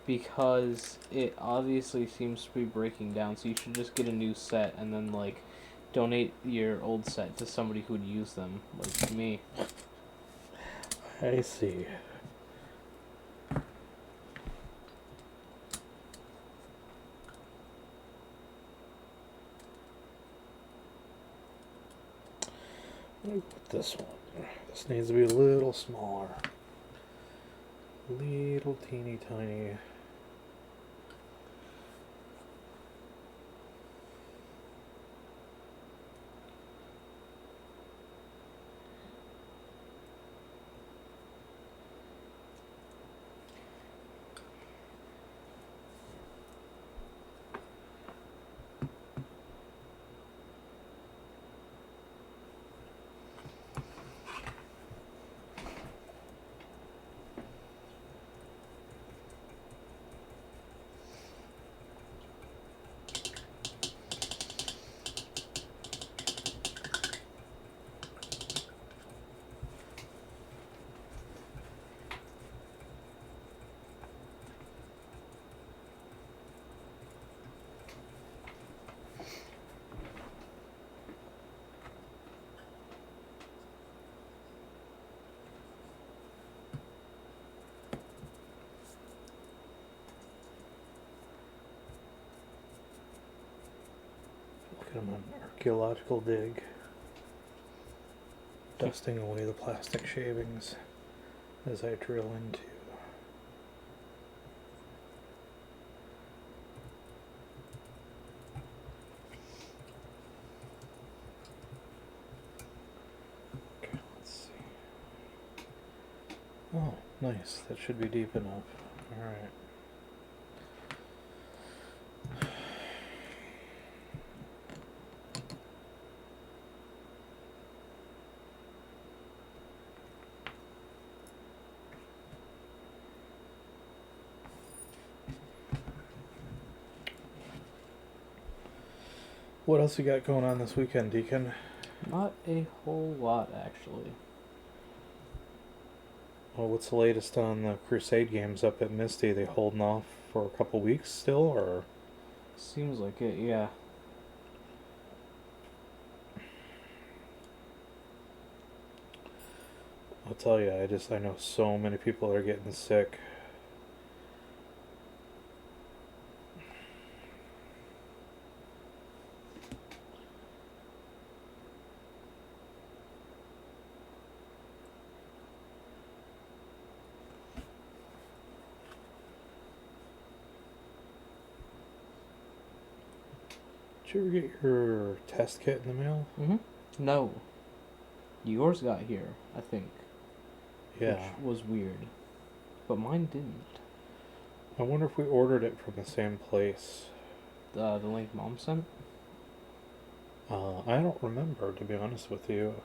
Because it obviously seems to be breaking down, so you should just get a new set and then, like, donate your old set to somebody who would use them, like me. I see. Let me put this one. This needs to be a little smaller. Little teeny tiny. I'm on archaeological dig, dusting away the plastic shavings as I drill into. Okay, let's see. Oh, nice. That should be deep enough. All right. What else you got going on this weekend, Deacon? Not a whole lot, actually. Well, what's the latest on the Crusade games up at Misty? They holding off for a couple weeks still, or? Seems like it, yeah. I'll tell you, I know so many people are getting sick. Did you ever get your test kit in the mail? Mm-hmm. No. Yours got here, I think. Yeah. Which was weird. But mine didn't. I wonder if we ordered it from the same place. The link Mom sent? I don't remember, to be honest with you.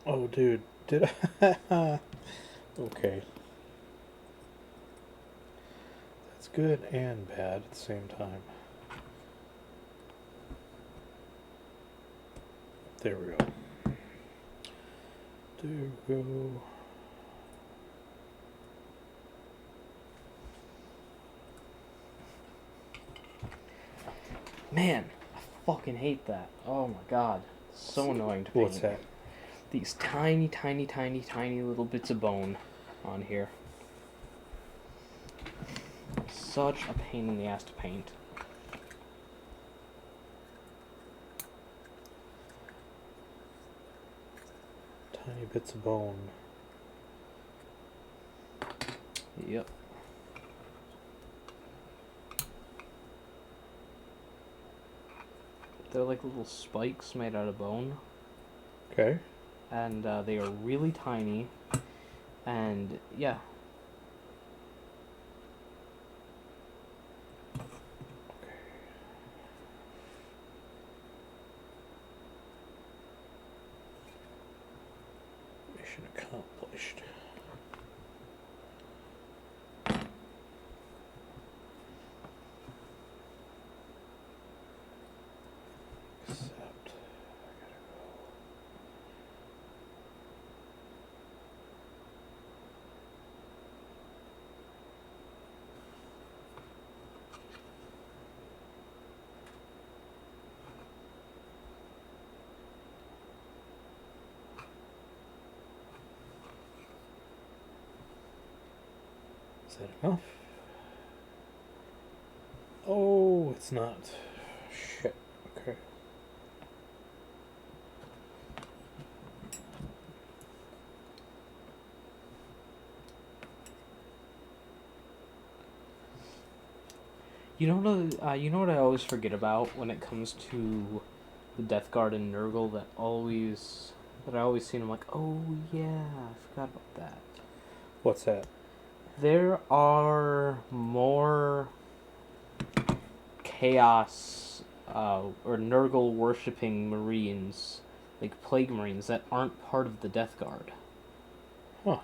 Oh, dude, did I? Okay. That's good and bad at the same time. There we go. There we go. Man, I fucking hate that. Oh my god. So annoying to paint. What's that? These tiny, tiny, tiny, tiny little bits of bone on here. Such a pain in the ass to paint. Tiny bits of bone. Yep. They're like little spikes made out of bone. Okay. And they are really tiny. And yeah. Mission accomplished. Accept. I gotta go. Is that enough? Oh, it's not. Shit. Okay. You know what I always forget about when it comes to the Death Guard and Nurgle that I always see and I'm like, oh yeah, I forgot about that. What's that? There are more chaos or Nurgle worshipping Marines, like Plague Marines, that aren't part of the Death Guard. Huh.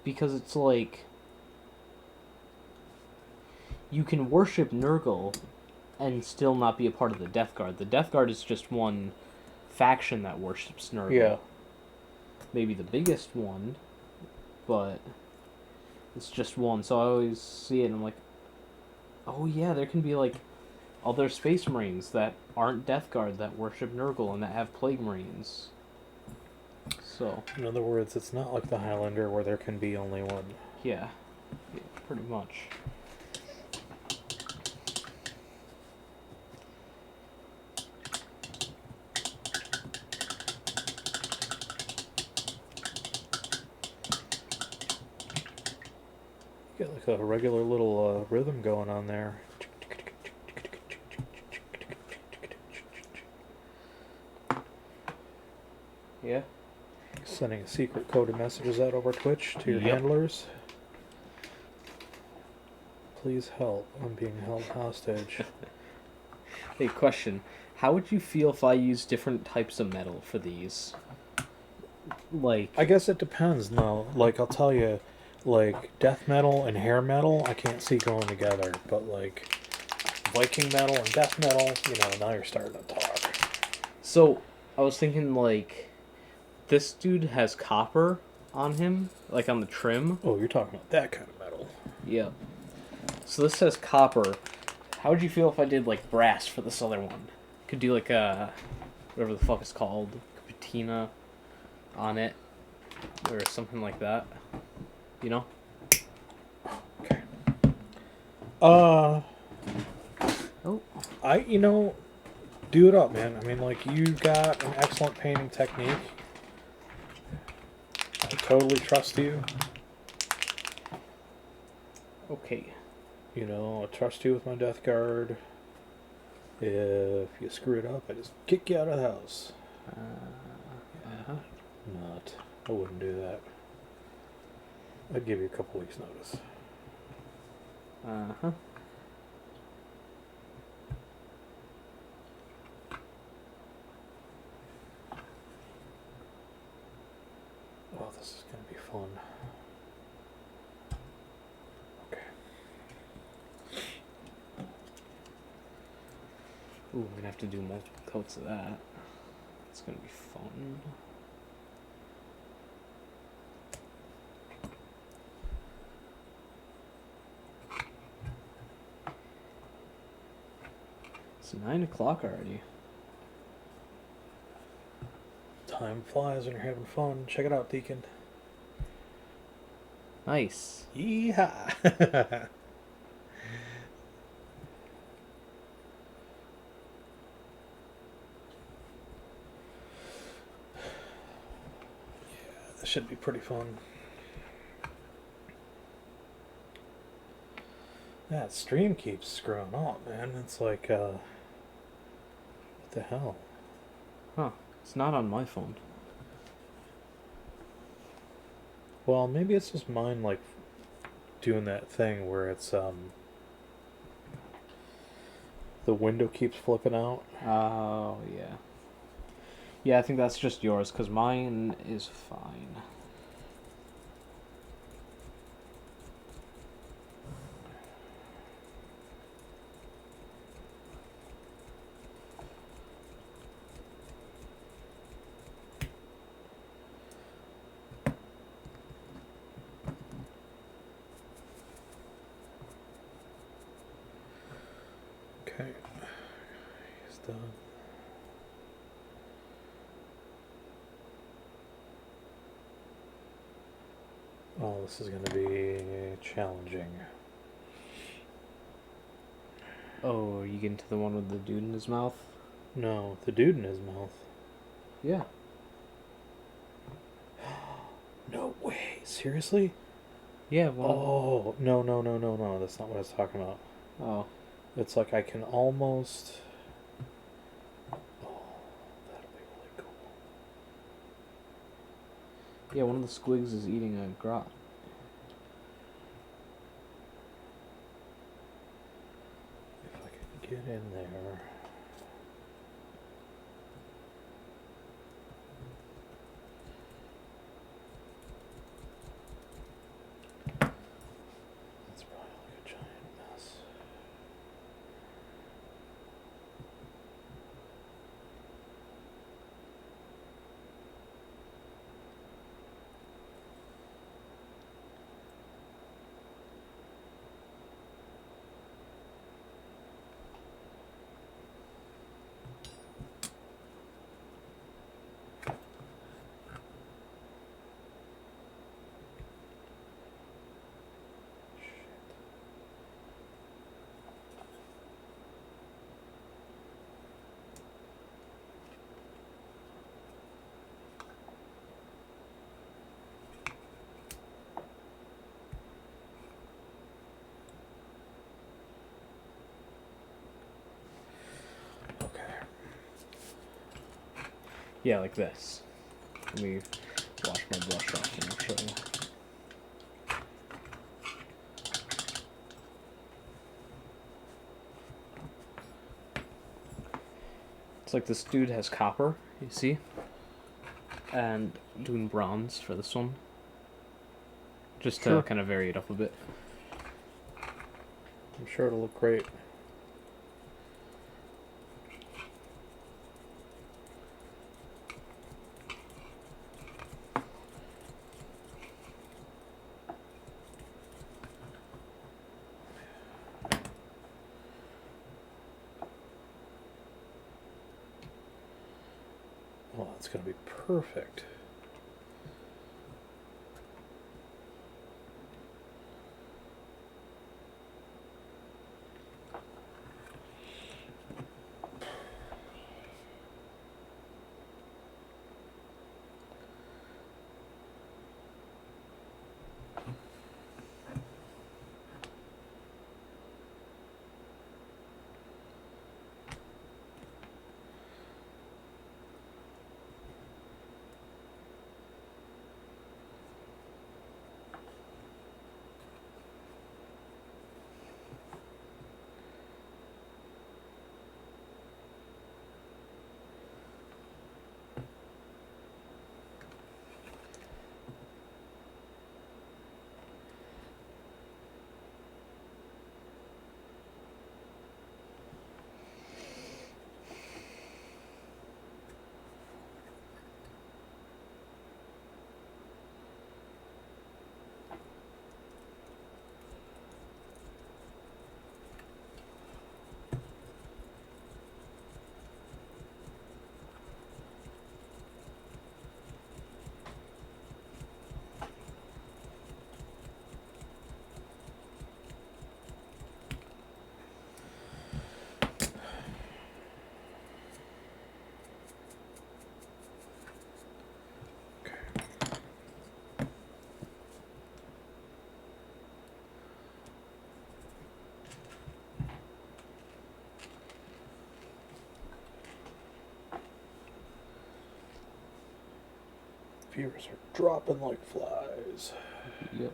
Because it's like, you can worship Nurgle and still not be a part of the Death Guard. The Death Guard is just one faction that worships Nurgle. Yeah. Maybe the biggest one, but it's just one. So I always see it and I'm like, oh yeah, there can be like other Space Marines that aren't Death Guard that worship Nurgle and that have Plague Marines. So, In other words, it's not like the Highlander where there can be only one. yeah pretty much. You got like a regular little rhythm going on there. Yeah. Sending secret coded messages out over Twitch to your Yep. handlers. Please help. I'm being held hostage. Hey, question. How would you feel if I used different types of metal for these? Like, I guess it depends. No, like I'll tell you, like death metal and hair metal, I can't see going together. But like Viking metal and death metal, now you're starting to talk. so I was thinking like, this dude has copper on him, like on the trim. Oh, you're talking about that kind of metal. Yeah. So this says copper. How would you feel if I did like brass for this other one? Could do like a, whatever the fuck it's called, patina on it, or something like that. You know? Okay. Oh. Do it up, man. I mean, like, you got an excellent painting technique. I totally trust you. Okay. I trust you with my death guard. If you screw it up, I just kick you out of the house. Uh-huh. Not. I wouldn't do that. I'd give you a couple weeks' notice. Uh-huh. Oh, this is going to be fun. Okay. Ooh, I'm gonna have to do multiple coats of that. It's gonna be fun. It's 9 o'clock already. Time flies when you're having fun. Check it out, Deacon. Nice. Yeehaw! This should be pretty fun. That stream keeps screwing up, man. It's like, what the hell? Huh. It's not on my phone. Well, maybe it's just mine, like, doing that thing where it's, the window keeps flipping out. Oh, yeah. Yeah, I think that's just yours, because mine is fine. Okay. He's done. Oh, this is going to be challenging. Oh, are you getting to the one with the dude in his mouth? No, the dude in his mouth. Yeah. No way. Seriously? Yeah, one Oh, no. That's not what I was talking about. Oh. It's like I can almost... Oh, that'll be really cool. Yeah, one of the squigs is eating a grot. If I can get in there... That's probably like a giant mess. Okay. Yeah, like this. Let me wash my brush off and I'll show you. It's like this dude has copper, you see? And doing bronze for this one. Just to Sure. kind of vary it up a bit. I'm sure it'll look great. Oh, that's going to be perfect. Viewers are dropping like flies. Yep.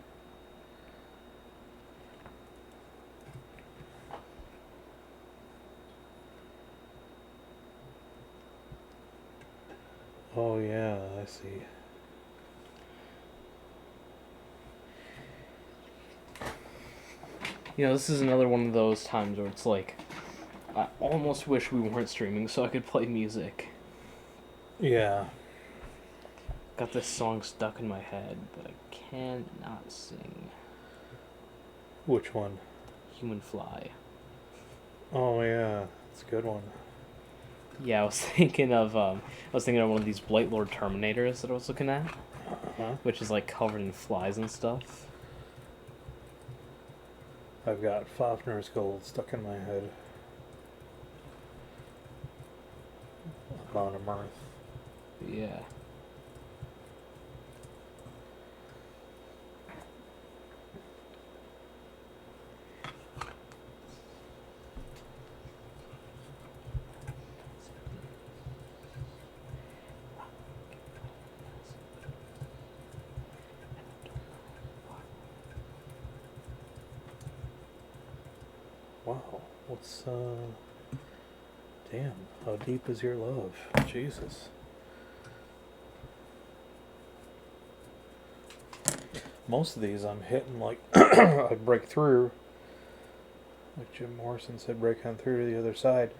Oh, yeah, I see. You know, this is another one of those times where it's like, I almost wish we weren't streaming so I could play music. Yeah. Got this song stuck in my head, but I cannot sing. Which one? Human Fly. Oh, yeah, it's a good one. Yeah, I was thinking of one of these Blight Lord Terminators that I was looking at, which is like covered in flies and stuff. I've got Fafner's Gold stuck in my head. Amount of mirth. Yeah. Wow, what's, damn, how deep is your love? Jesus. Most of these I'm hitting like, I break through. Like Jim Morrison said, break on through to the other side.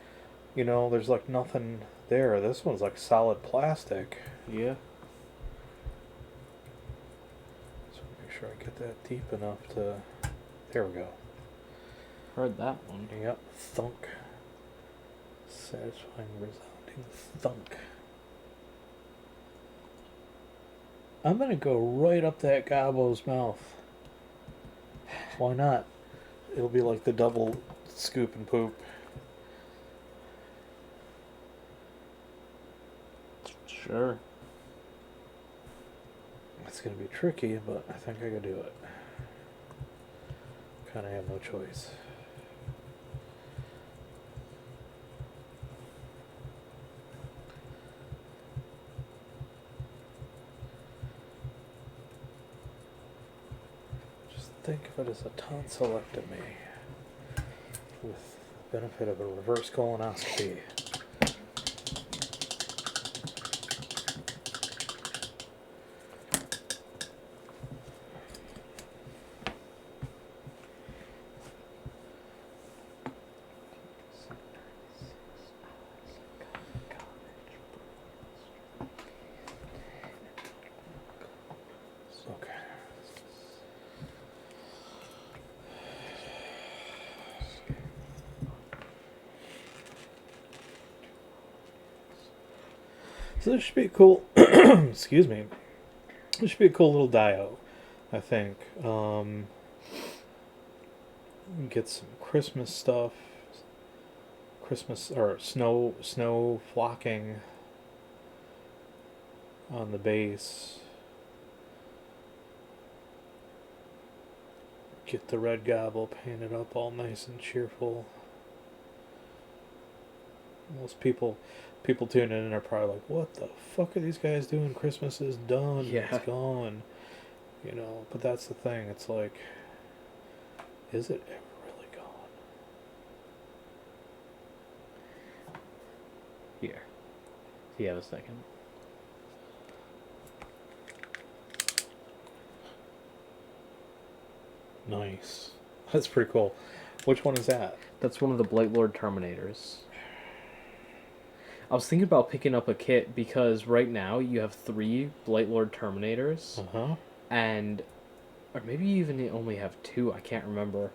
You know, there's like nothing there. This one's like solid plastic. Yeah. So make sure I get that deep enough to, there we go. Heard that one. Yep, thunk. Satisfying, resounding thunk. I'm gonna go right up that Gobbo's mouth. Why not? It'll be like the double scoop and poop. Sure. It's gonna be tricky, but I think I can do it. Kinda have no choice. Think of it as a tonsillectomy with the benefit of a reverse colonoscopy. So this should be a cool, excuse me, this should be a cool little dio, I think. Get some Christmas stuff, Christmas, or snow flocking on the base. Get the red gobble painted up all nice and cheerful. Most people tuning in are probably like, what the fuck are these guys doing? Christmas is done. Yeah. It's gone. You know, but that's the thing. It's like, is it ever really gone? Here. Do you have a second? Nice. That's pretty cool. Which one is that? That's one of the Blight Lord Terminators. I was thinking about picking up a kit because right now you have 3 Blight Lord Terminators. Uh-huh. And, or maybe you even only have 2, I can't remember.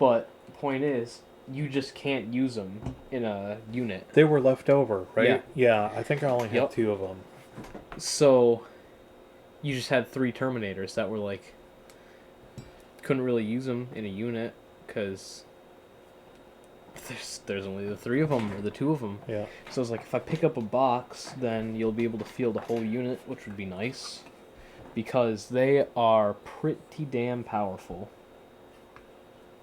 But the point is, you just can't use them in a unit. They were left over, right? Yeah. Yeah, I think I only have 2 of them. So, you just had 3 Terminators that were like, couldn't really use them in a unit because there's only the 3 of them or the 2 of them. Yeah. So it's like, if I pick up a box, then you'll be able to field a whole unit, which would be nice because they are pretty damn powerful.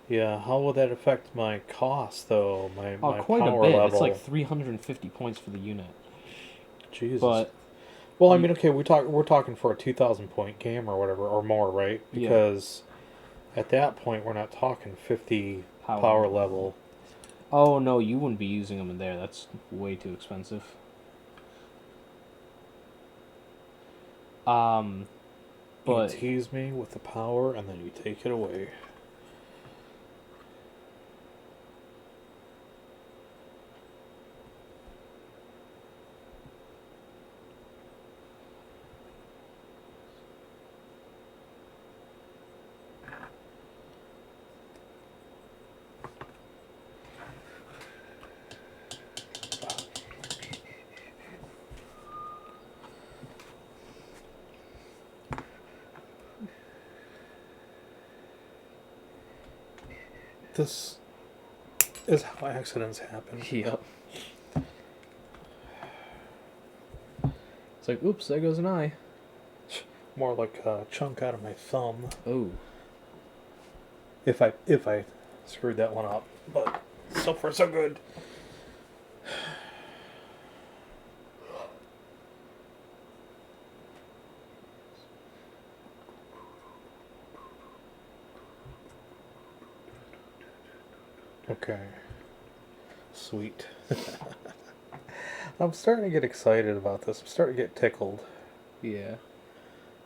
Yeah, how will that affect my cost, though? My Quite power a bit. level? It's like 350 points for the unit. Jesus. But well, I mean, okay, we're talking for a 2,000 point game or whatever, or more, right? Because at that point, we're not talking 50 power level. Oh no, you wouldn't be using them in there. That's way too expensive. You But tease me with the power, and then you take it away. This is how accidents happen. yep. It's like, oops, there goes an eye. More like a chunk out of my thumb. Oh. If I screwed that one up, but so far so good. Okay. Sweet. I'm starting to get excited about this. I'm starting to get tickled. Yeah.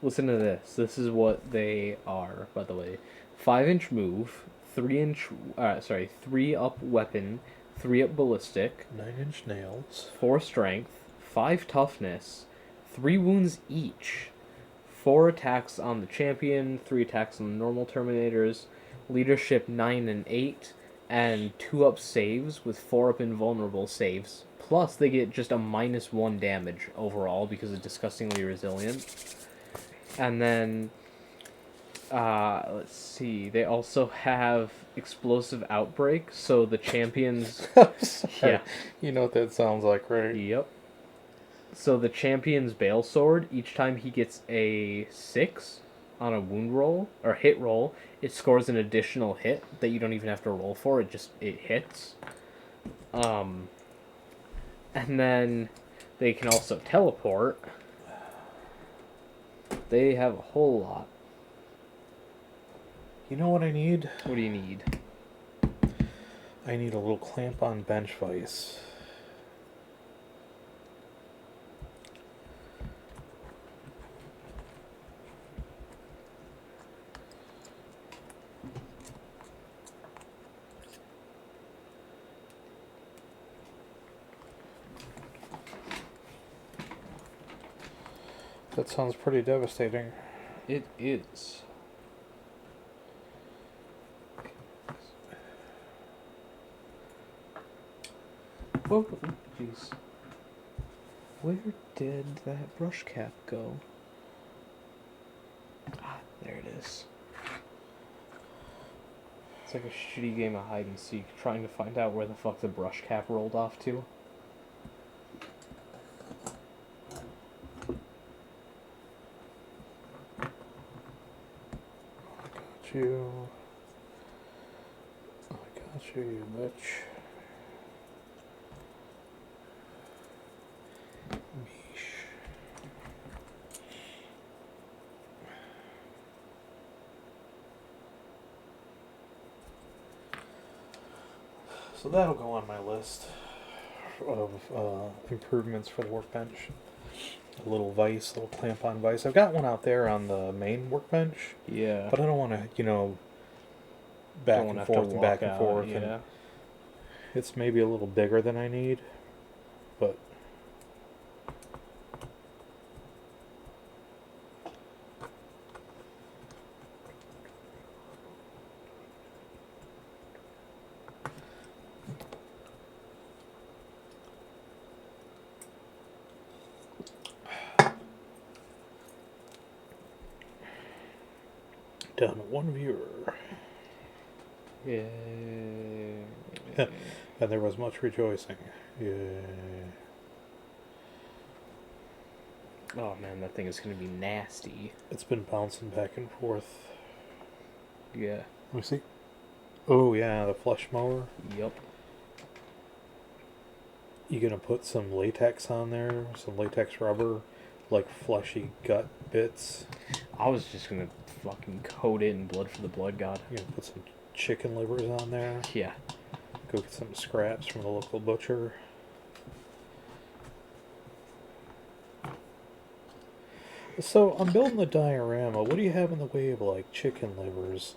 Listen to this. This is what they are, by the way. 5-inch move, 3 up weapon, 3 up ballistic, 9-inch nails. 4 strength, 5 toughness, 3 wounds each, 4 attacks on the champion, 3 attacks on the normal terminators, leadership 9 and 8, and 2 up saves with 4 up invulnerable saves. Plus, they get just a -1 damage overall because it's disgustingly resilient. And then, let's see, they also have explosive outbreak, so the champions... Sorry. Yeah. You know what that sounds like, right? Yep. So the champion's Bale Sword, each time he gets a 6 on a wound roll, or hit roll, it scores an additional hit that you don't even have to roll for, it hits. And then they can also teleport. They have a whole lot. You know what I need? What do you need? I need a little clamp on bench vice. That sounds pretty devastating. It is. Oh, jeez. Where did that brush cap go? Ah, there it is. It's like a shitty game of hide and seek, trying to find out where the fuck the brush cap rolled off to. You. I got you, you bitch. Yeesh. So that'll go on my list of improvements for the workbench. A little vise, a little clamp on vise. I've got one out there on the main workbench. Yeah. But I don't want to, back and forth and back and forth. Yeah. And it's maybe a little bigger than I need, but down to one viewer. Yeah. And there was much rejoicing. Yeah. Oh man, that thing is gonna be nasty. It's been bouncing back and forth. Yeah. Let me see. Oh yeah, the flush mower. Yep. You gonna put some latex on there? Some latex rubber? Like fleshy gut bits? I was just gonna fucking coat it in blood for the blood god. You gonna put some chicken livers on there? Yeah. Go get some scraps from the local butcher. So I'm building the diorama. What do you have in the way of like chicken livers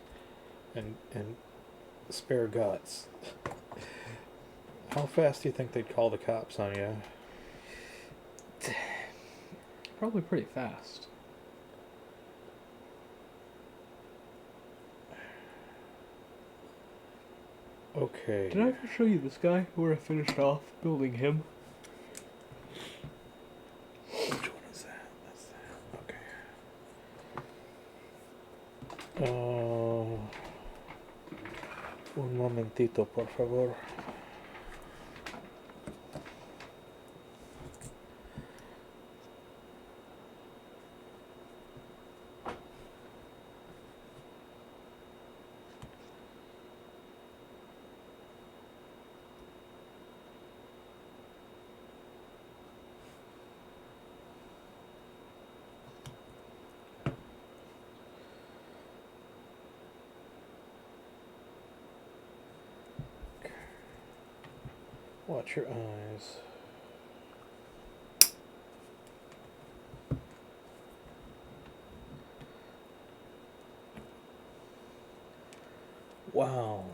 and spare guts? How fast do you think they'd call the cops on you? Probably pretty fast. Okay. Did I ever show you this guy where I finished off building him? Which one is that? That's that. Okay. Un momentito, por favor. Watch your eyes. Wow.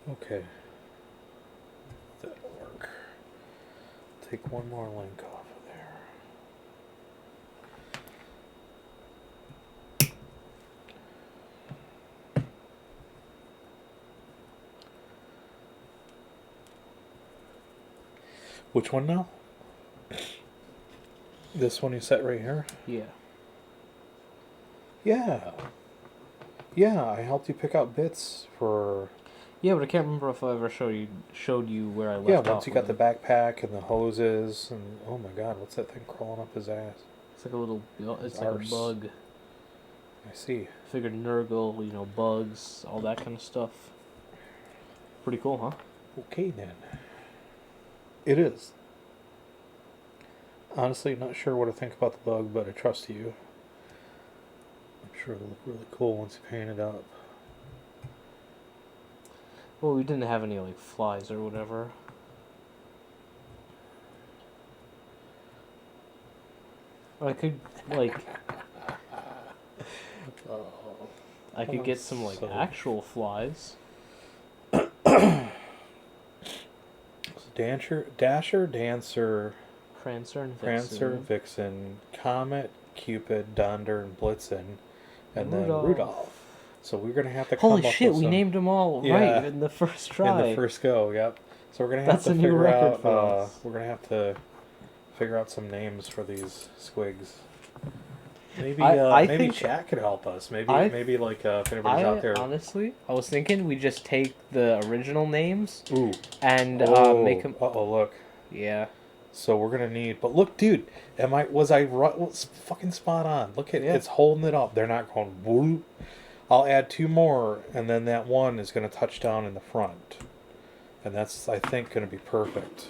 Okay. That'll work. Take one more link off of there. Which one now? This one you set right here? Yeah. Yeah. Yeah, I helped you pick out bits for... Yeah, but I can't remember if I ever showed you where I left Yeah, off. once you got the with it. backpack and the hoses and... Oh my god, what's that thing crawling up his ass? It's like a little. It's like Arse. a bug. I see. Figured Nurgle, bugs, all that kind of stuff. Pretty cool, huh? Okay then. It is. Honestly, not sure what to think about the bug, but I trust you. I'm sure it'll look really cool once you paint it up. Well, we didn't have any flies or whatever. I could I could get some So- actual flies. Dasher, Dancer, Prancer and Vixen. Prancer, Vixen, Comet, Cupid, Donder, and Blitzen, and then Rudolph. Rudolph. So we're gonna have to come Holy up shit, with we some, named them all right in the first try. in the first go. Yep. So we're gonna have That's to a new figure record out. for us. We're gonna have to figure out some names for these squigs. Maybe I maybe think- chat could help us. Maybe I- if anybody's out there. Honestly, I was thinking we just take the original names Ooh. and make them. Look. Yeah. So we're gonna need. But look, dude, was fucking spot on? Look at it's holding it up. They're not going. Whoop. I'll add two more, and then that one is gonna touch down in the front, and that's I think gonna be perfect.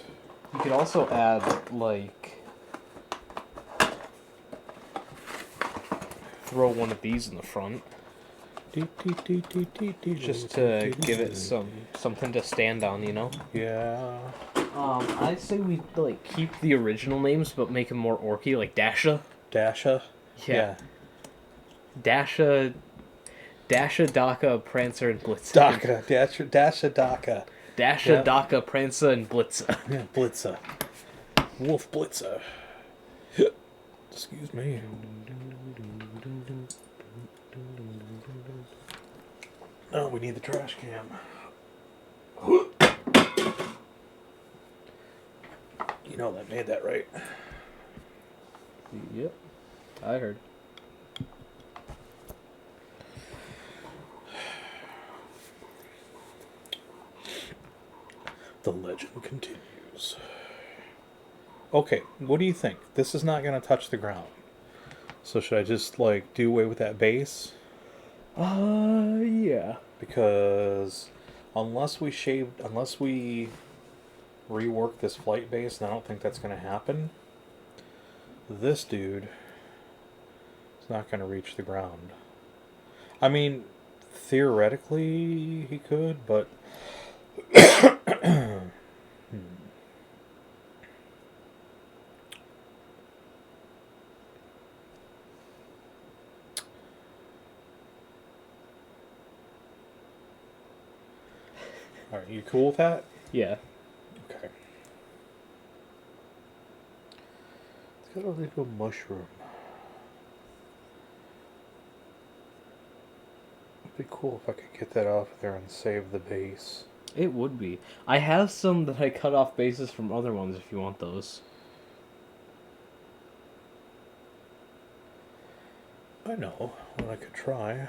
You could also add throw one of these in the front just to give it something to stand on, Yeah. I say we keep the original names but make them more orky, like Dasha. Dasha. Yeah. Dasha, Daka, Prancer, and Blitzer. Dasha, Daka. Dasha, Yep. Daka, Prancer, and Blitzer. Yeah, Blitzer. Wolf Blitzer. Excuse me. Oh, we need the trash can. You know that made that right. Yep. I heard. The legend continues. Okay, what do you think? This is not going to touch the ground. So should I just do away with that base? Yeah. Because unless we rework this flight base, and I don't think that's going to happen. This dude is not going to reach the ground. I mean, theoretically he could, but All right, you cool with that? Yeah. Okay. It's got a little mushroom. It'd be cool if I could get that off there and save the base. It would be. I have some that I cut off bases from other ones if you want those. I know what I could try.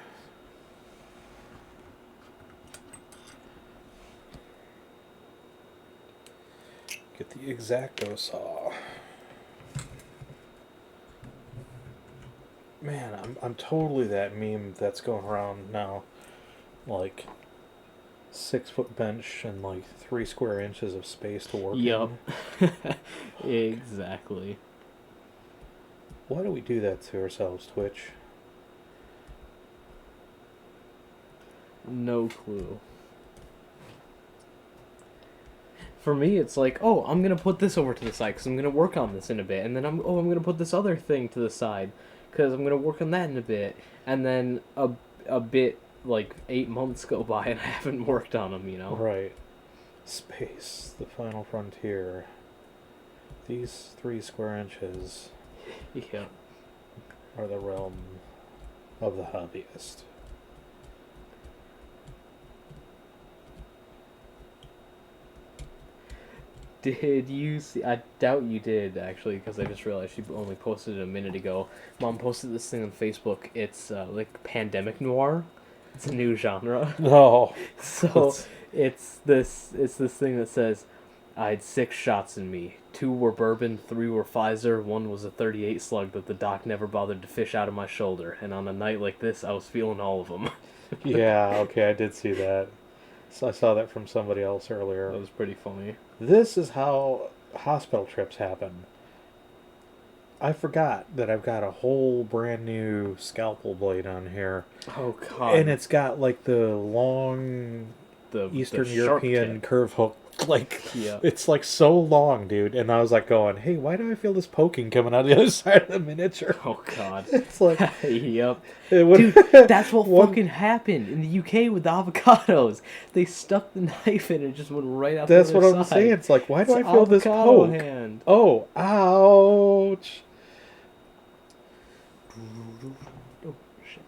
Get the X-Acto saw. Man, I'm totally that meme that's going around now. Like 6-foot bench and like 3 square inches of space to work Yup. in. Exactly. Why do we do that to ourselves, Twitch? No clue. For me, it's like, oh, I'm going to put this over to the side because I'm going to work on this in a bit. And then I'm going to put this other thing to the side because I'm going to work on that in a bit. And then a bit, like, 8 months go by and I haven't worked on them, you know? Right. Space, the final frontier. These 3 square inches Yeah. are the realm of the hobbyist. Did you see? I doubt you did, actually, because I just realized she only posted it a minute ago. Mom posted this thing on Facebook. It's like pandemic noir. It's a new genre. No. So it's this thing that says, I had 6 shots in me. 2 were bourbon, 3 were Pfizer, 1 was a 38 slug that the doc never bothered to fish out of my shoulder. And on a night like this, I was feeling all of them. Yeah, okay, I did see that. So I saw that from somebody else earlier. That was pretty funny. This is how hospital trips happen. I forgot that I've got a whole brand new scalpel blade on here. Oh, God. And it's got like the long Eastern the European curve hook. Like, Yeah. it's like so long, dude. And I was like going, hey, why do I feel this poking coming out the other side of the miniature? Oh, God. It's like... Yep. It would, Dude, that's what fucking happened in the UK with the avocados. They stuck the knife in and it just went right out That's the other what I'm side. saying. It's like, why do It's I feel this avocado poke? hand. Oh, ouch. Oh, shit.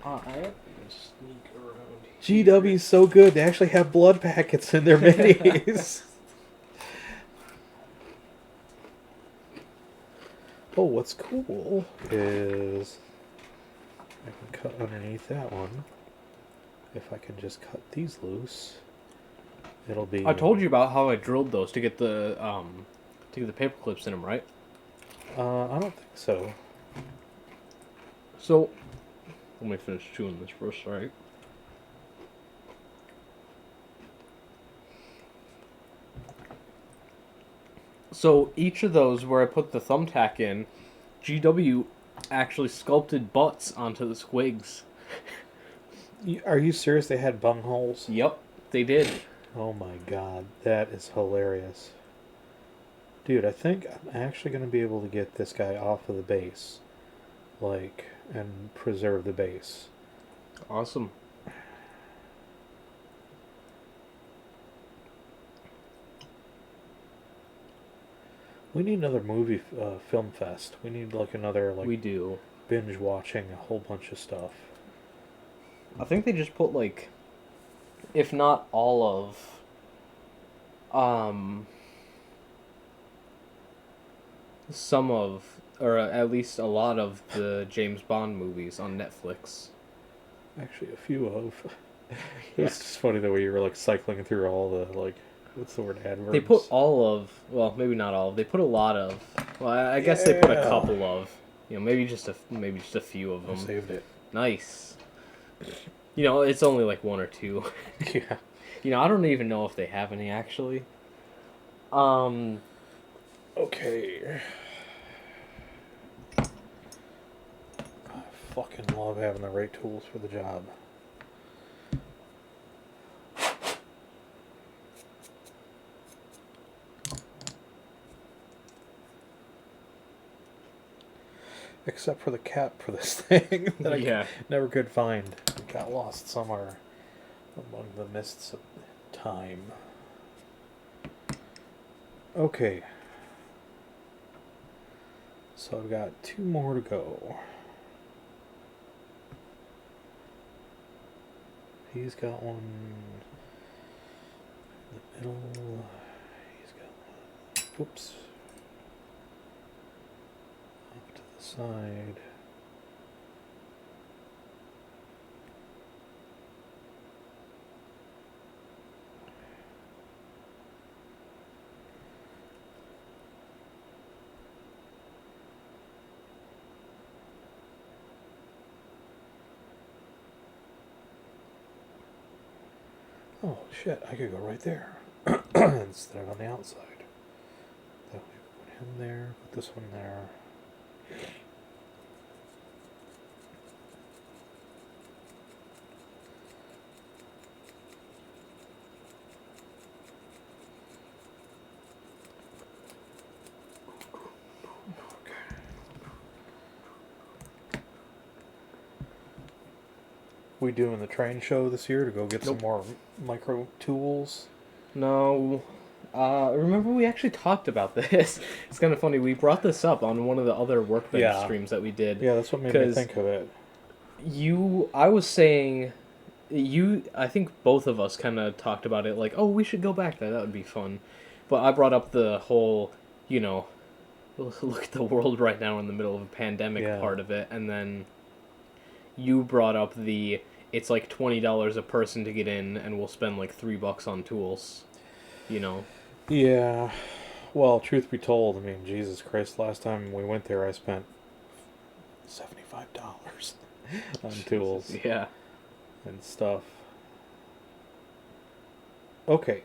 I have to sneak around here. GW's so good. They actually have blood packets in their minis. Oh, what's cool is I can cut underneath that one. If I can just cut these loose, it'll be... I told you about how I drilled those to get the paper clips in them, right? I don't think so. So, let me finish chewing this first, right? So, each of those where I put the thumbtack in, GW actually sculpted butts onto the squigs. Are you serious? They had bung holes? Yep, they did. Oh my god, that is hilarious. Dude, I think I'm actually going to be able to get this guy off of the base. Like, and preserve the base. Awesome. We need another movie film fest. We need like another We do. binge watching a whole bunch of stuff. I think they just put like, if not all of, some of, or at least a lot of the James Bond movies on Netflix. Actually, a few of. It's just funny the way you were like cycling through all the like, what's the word, adverbs? They put all of, well, maybe not all of. They put a lot of. Well, I guess they put a couple of. You know, maybe just a few of I them. saved it. Nice. You know, it's only like 1 or 2. Yeah. You know, I don't even know if they have any, actually. Okay. I fucking love having the right tools for the job. Except for the cap for this thing that I never could find. It got lost somewhere among the mists of time. Okay. So I've got 2 more to go. He's got one in the middle. He's got one. Oops. Off to the side. Oh shit, I could go right there instead of on the outside. That way we put him there, put this one there. We doing the train show this year to go get some more micro tools? No. Remember we actually talked about this. It's kind of funny. We brought this up on one of the other Workbench streams that we did. Yeah, that's what made me think of it. I was saying, I think both of us kind of talked about it like, oh, we should go back there. That would be fun. But I brought up the whole, you know, look at the world right now in the middle of a pandemic part of it. And then you brought up it's like $20 a person to get in, and we'll spend like $3 on tools, you know. Yeah, well, truth be told, I mean, Jesus Christ, last time we went there, I spent $75 on tools. Yeah, and stuff. Okay,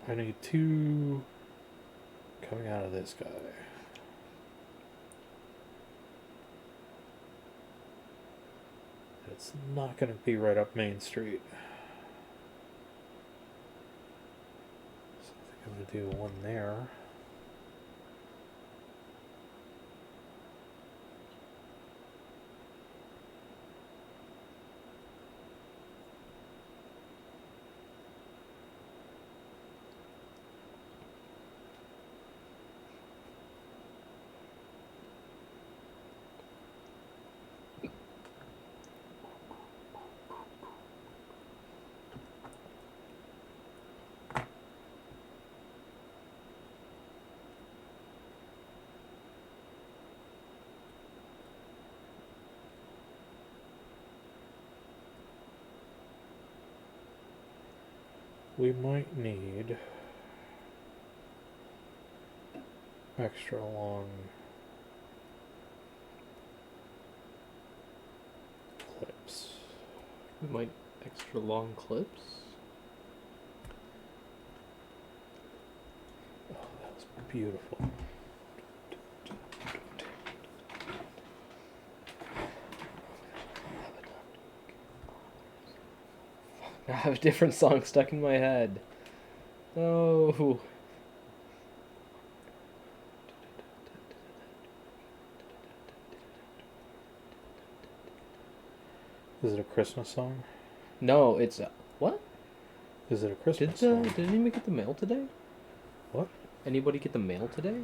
I need 2 coming out of this guy. It's not going to be right up Main Street. So I think I'm going to do one there. We might need extra long clips. We might extra long clips. Oh, that was beautiful. I have a different song stuck in my head. Oh. Is it a Christmas song? No, it's what? Is it a Christmas song? Did anybody get the mail today? What? Anybody get the mail today?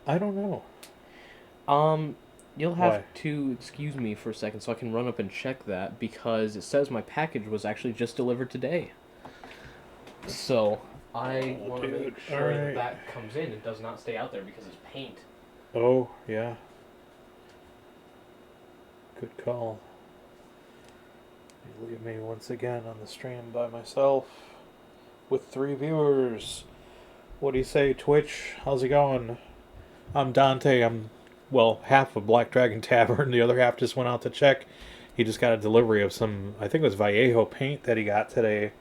I don't know. You'll have to excuse me for a second so I can run up and check that, because it says my package was actually just delivered today. So I want to make sure that comes in. It does not stay out there because it's paint. Oh, yeah. Good call. You leave me once again on the stream by myself with 3 viewers. What do you say, Twitch? How's it going? I'm Dante. I'm, well, half of Black Dragon Tavern. The other half just went out to check. He just got a delivery of some, I think it was Vallejo paint that he got today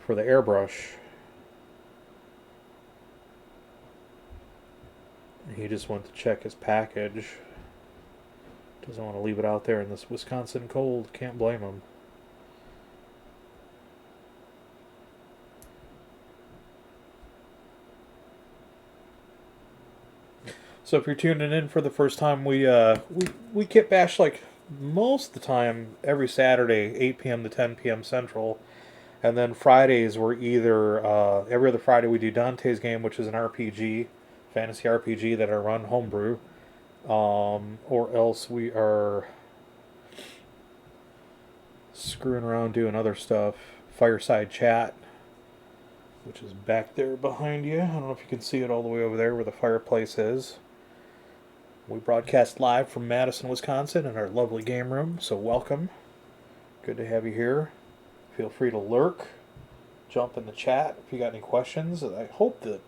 for the airbrush. He just went to check his package. Doesn't want to leave it out there in this Wisconsin cold. Can't blame him. So if you're tuning in for the first time, we kit bash like most of the time every Saturday, 8 p.m. to 10 p.m. Central. And then Fridays we're either every other Friday we do Dante's game, which is an RPG, fantasy RPG that I run homebrew. Or else we are screwing around doing other stuff. Fireside Chat, which is back there behind you. I don't know if you can see it all the way over there where the fireplace is. We broadcast live from Madison, Wisconsin in our lovely game room, so welcome. Good to have you here. Feel free to lurk, jump in the chat if you got any questions. I hope that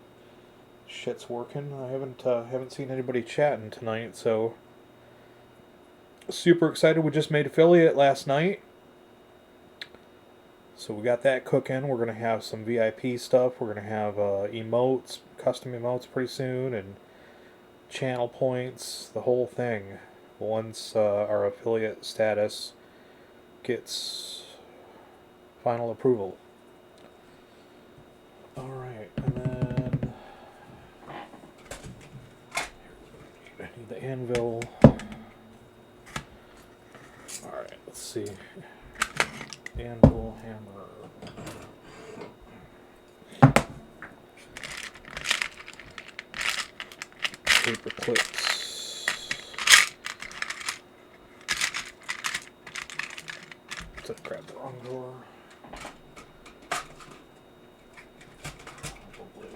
shit's working. I haven't seen anybody chatting tonight, so super excited. We just made affiliate last night, so we got that cooking. We're gonna have some VIP stuff. We're gonna have emotes, custom emotes pretty soon, and channel points, the whole thing. Once our affiliate status gets final approval. All right, and then I need the anvil. All right, let's see. Anvil, hammer. Paper clips. Did I grab the wrong drawer? Probably.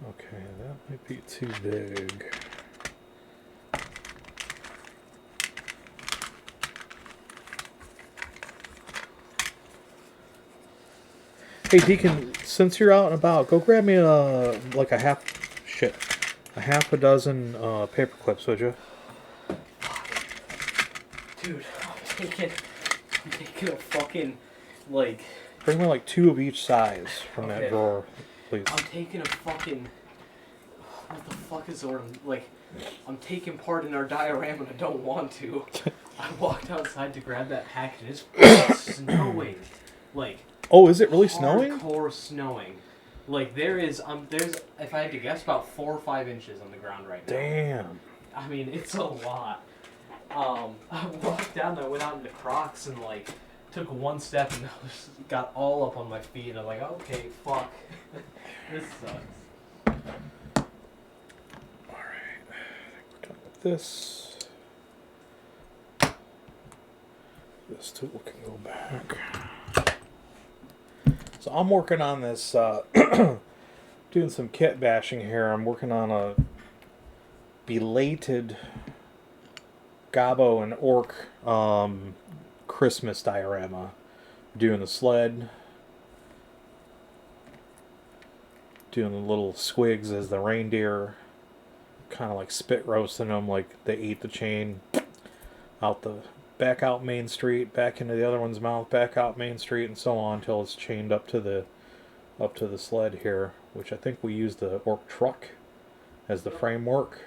Okay, that might be too big. Hey Deacon, since you're out and about, go grab me a half a dozen paper clips, would you? Dude, I'm taking a fucking, like... Bring me like 2 of each size from that Okay. drawer, please. I'm taking a fucking... What the fuck is the word? Like, I'm taking part in our diorama and I don't want to. I walked outside to grab that package and it's snowing. Like... Oh, is it really snowing? Hardcore snowing. Like, there's, if I had to guess, about 4 or 5 inches on the ground right now. Damn. I mean, it's a lot. I walked down, I went out into Crocs and, like, took one step and I got all up on my feet and I'm like, okay, fuck. This sucks. Alright, I think we're done with this. This tool can go back. So I'm working on this, doing some kit bashing here. I'm working on a belated Gobbo and Ork Christmas diorama. Doing the sled, doing the little squigs as the reindeer, kind of like spit roasting them like they ate the chain back out Main Street, back into the other one's mouth, back out Main Street, and so on until it's chained up to the sled here, which I think we use the Ork truck as the framework.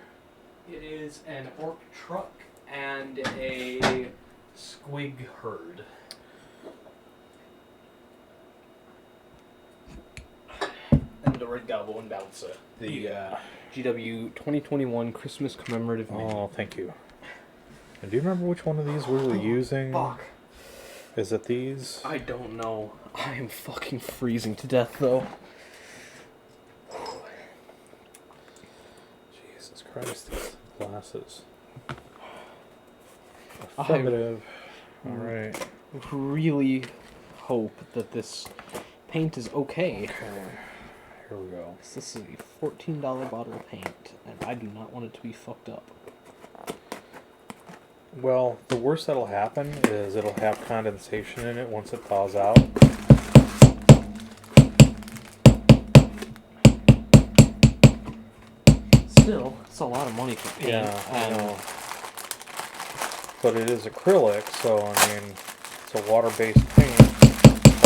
It is an Ork truck and a squig herd. And the Red Gobbo and Bouncer. The GW 2021 Christmas commemorative menu. Oh, thank you. And do you remember which one of these we were using? Fuck. Is it these? I don't know. I am fucking freezing to death, though. Jesus Christ, these glasses. Affirmative. Alright. Really hope that this paint is okay. Okay. Here we go. This is a $14 bottle of paint, and I do not want it to be fucked up. Well, the worst that'll happen is it'll have condensation in it once it thaws out. still, it's a lot of money for paint. Yeah, I know. But it is acrylic, so I mean, it's a water-based paint.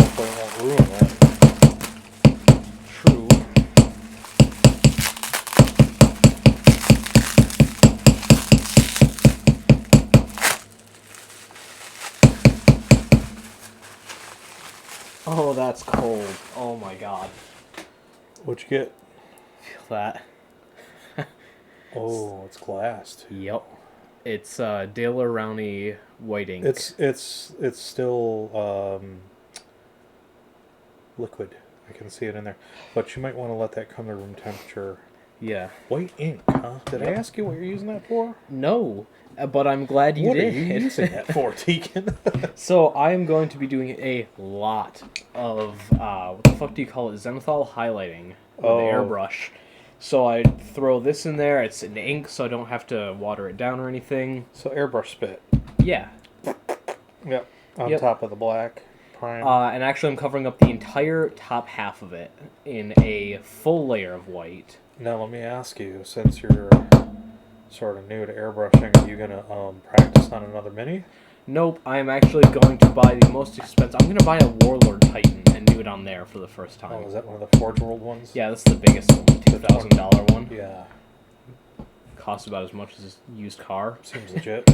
Hopefully it won't ruin it. True. Oh, that's cold. Oh my god. What'd you get? Feel that. Oh, it's glass too. Yep. It's Dale Rowney white ink. It's still liquid. I can see it in there. But you might want to let that come to room temperature. Yeah. White ink, huh? Did I ask you what you're using that for? No, but I'm glad you What did. are you using that for, Deacon? So I am going to be doing a lot of what the fuck do you call it? Zenithal highlighting with the airbrush. So I throw this in there. It's an ink, so I don't have to water it down or anything. So airbrush spit. Yeah. Yep. On Yep. top of the black prime. And actually, I'm covering up the entire top half of it in a full layer of white. Now let me ask you, since you're sort of new to airbrushing, are you gonna practice on another mini? Nope, I'm actually going to buy the most expensive. I'm going to buy a Warlord Titan and do it on there for the first time. Oh, is that one of the Forge World ones? Yeah, this is the biggest one, $2,000 one. Yeah. Costs about as much as a used car. Seems legit.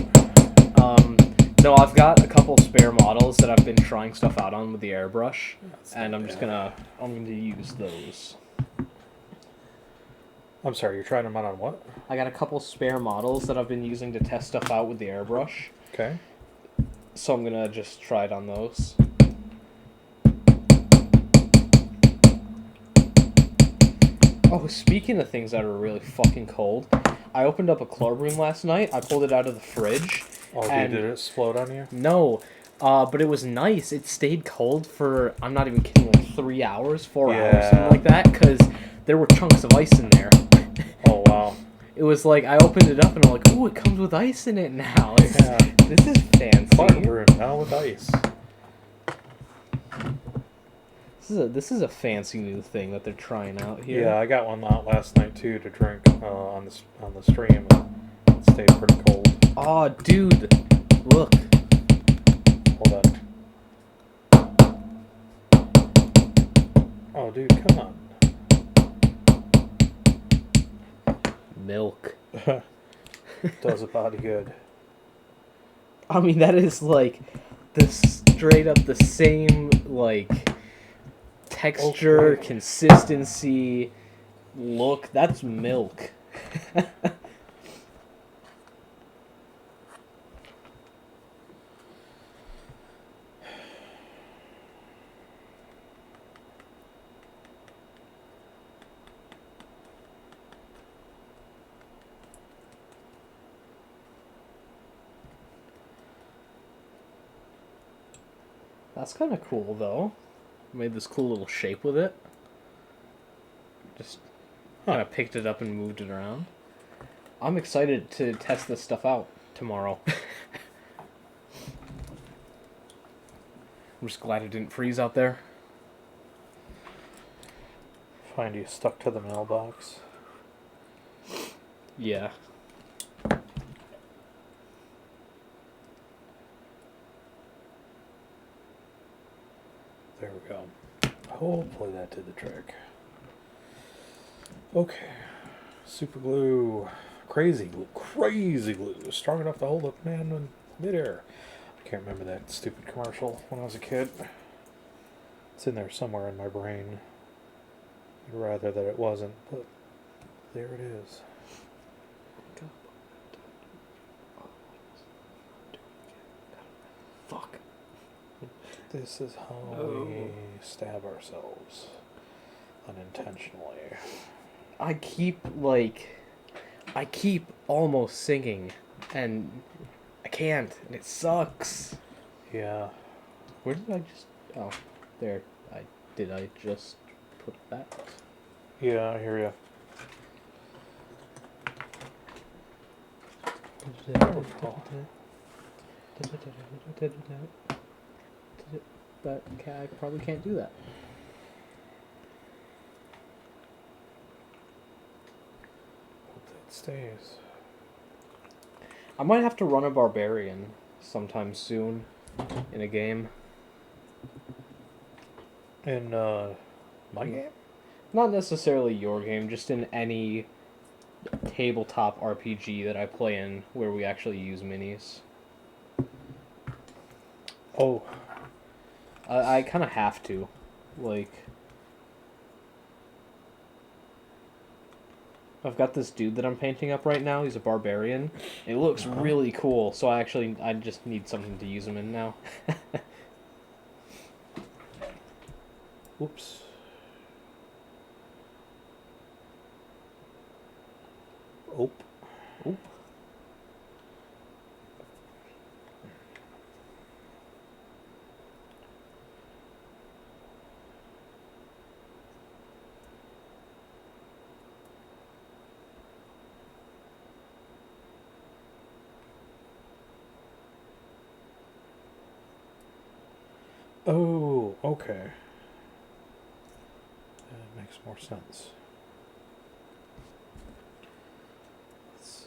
No, I've got a couple spare models that I've been trying stuff out on with the airbrush, and I'm gonna use those. I'm sorry, you're trying them out on what? I got a couple spare models that I've been using to test stuff out with the airbrush. Okay. So I'm gonna just try it on those. Oh, speaking of things that are really fucking cold, I opened up a club room last night. I pulled it out of the fridge. Oh, did it explode on you? No, but it was nice. It stayed cold for, I'm not even kidding, like 3 hours, 4 hours, something like that, because there were chunks of ice in there. Oh, wow. It was like, I opened it up and I'm like, ooh, it comes with ice in it now. Yeah. This is fancy. Club room, now with ice. This is a fancy new thing that they're trying out here. Yeah, I got one out last night too to drink on the stream. It stayed pretty cold. Oh, dude, look. Hold on. Oh, dude, come on. Milk. Does a body good. I mean, that is like the straight up the same like texture, Okay. consistency, look. That's milk. That's kind of cool, though. Made this cool little shape with it. Just kind of picked it up and moved it around. I'm excited to test this stuff out tomorrow. I'm just glad it didn't freeze out there. Find you stuck to the mailbox. Yeah. There we go. Hopefully that did the trick. Okay. Super glue. Crazy glue. Crazy glue. Strong enough to hold up man in midair. I can't remember that stupid commercial when I was a kid. It's in there somewhere in my brain. I'd rather that it wasn't, but there it is. Fuck. This is how we stab ourselves unintentionally. I keep almost singing, and I can't, and it sucks. Yeah. Where did I just... Oh, there. Did I just put that? Yeah, I hear you. But I probably can't do that. Hope stays. I might have to run a barbarian sometime soon in a game. In my game? Not necessarily your game, just in any tabletop RPG that I play in where we actually use minis. Oh. I kind of have to. Like, I've got this dude that I'm painting up right now. He's a barbarian. It looks really cool, so I just need something to use him in now. Whoops. Oop. Oop. Oh, okay. That makes more sense. Let's see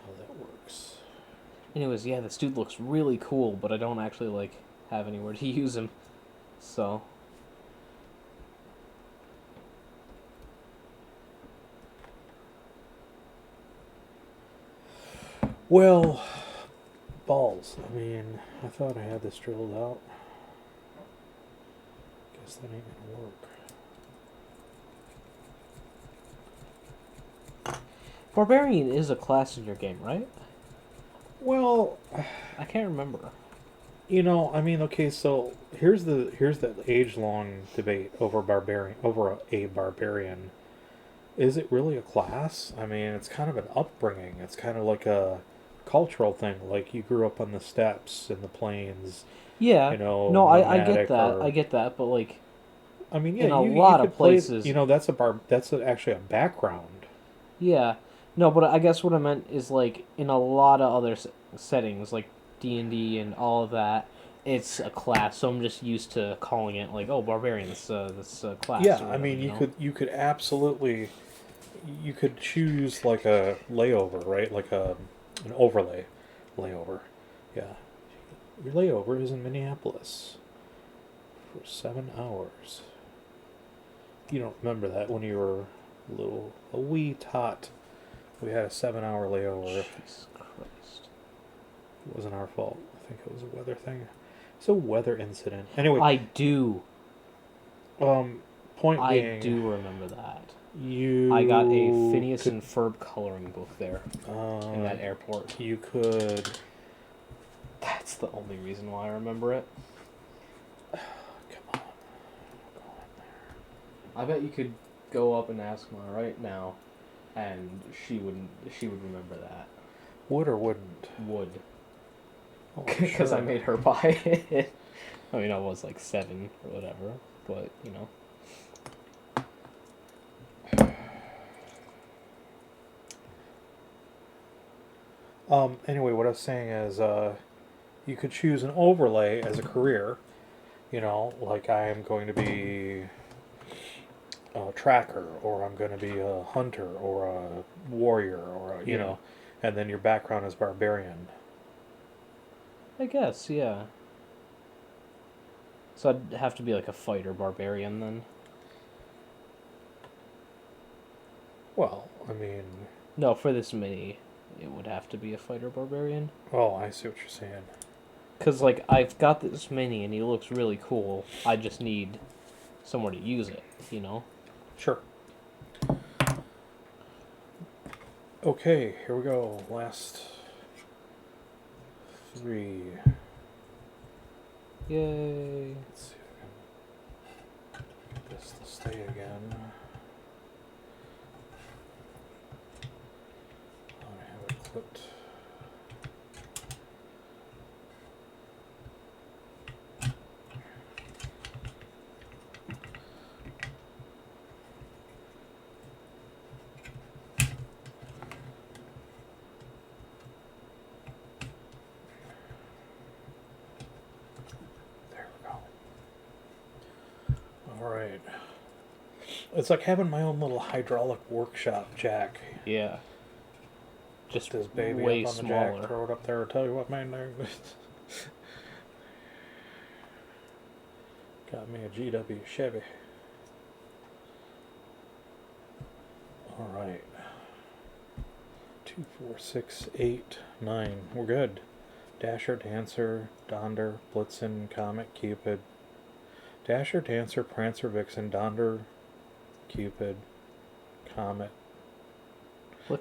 how that works. Anyways, yeah, this dude looks really cool, but I don't actually, like, have anywhere to use him. So... Well, balls. I mean, I thought I had this drilled out. Guess that ain't gonna work. Barbarian is a class in your game, right? Well, I can't remember. you know, I mean, okay, so here's the age-long debate over a barbarian. Is it really a class? I mean, it's kind of an upbringing. It's kind of like a cultural thing. Like you grew up on the steppes in the plains. Yeah. You know, No, I get nomadic that. or- I get that, but, like, I mean, yeah, in a you lot could of play- places... you know, that's actually a background. Yeah. No, but I guess what I meant is, like, in a lot of other settings, like D&D and all of that, it's a class, so I'm just used to calling it, like, oh, barbarian, this class. Yeah, or I whatever, mean, you know? you could absolutely, you could choose like a layover, right? Like an overlay layover. Yeah, your layover is in Minneapolis for 7 hours. You don't remember that when you were a wee tot. We had a 7 hour layover. Jesus Christ. It wasn't our fault. I think it was a weather thing. It's a weather incident. Anyway, I do. point I being, do remember that. you I got a Phineas could, and Ferb coloring book there in that airport. You could. That's the only reason why I remember it. Come on. Go on there. I bet you could go up and ask Ma right now, and she would remember that. Would or wouldn't? Would. Oh, Because sure. I made her buy it. I mean, I was like 7 or whatever, but, you know. Anyway, what I was saying is, you could choose an overlay as a career. You know, like I am going to be a tracker, or I'm going to be a hunter, or a warrior, or you know, and then your background is barbarian. I guess, yeah. So I'd have to be like a fighter barbarian then. Well, I mean, No, for this mini, it would have to be a fighter barbarian. oh, I see what you're saying. Because, like, I've got this mini and he looks really cool. I just need somewhere to use it, you know? Sure. Okay, here we go. Last 3. Yay. Let's see if I can get this to stay again. I have it clipped. There we go. All right. It's like having my own little hydraulic workshop jack. Yeah. Just This baby way up on the smaller. jack, throw it up there. Tell you what, man, got me a GW Chevy. All right. 2, 4, 6, 8, 9. We're good. Dasher, Dancer, Donder, Blitzen, Comet, Cupid. Dasher, Dancer, Prancer, Vixen, Donder, Cupid, Comet.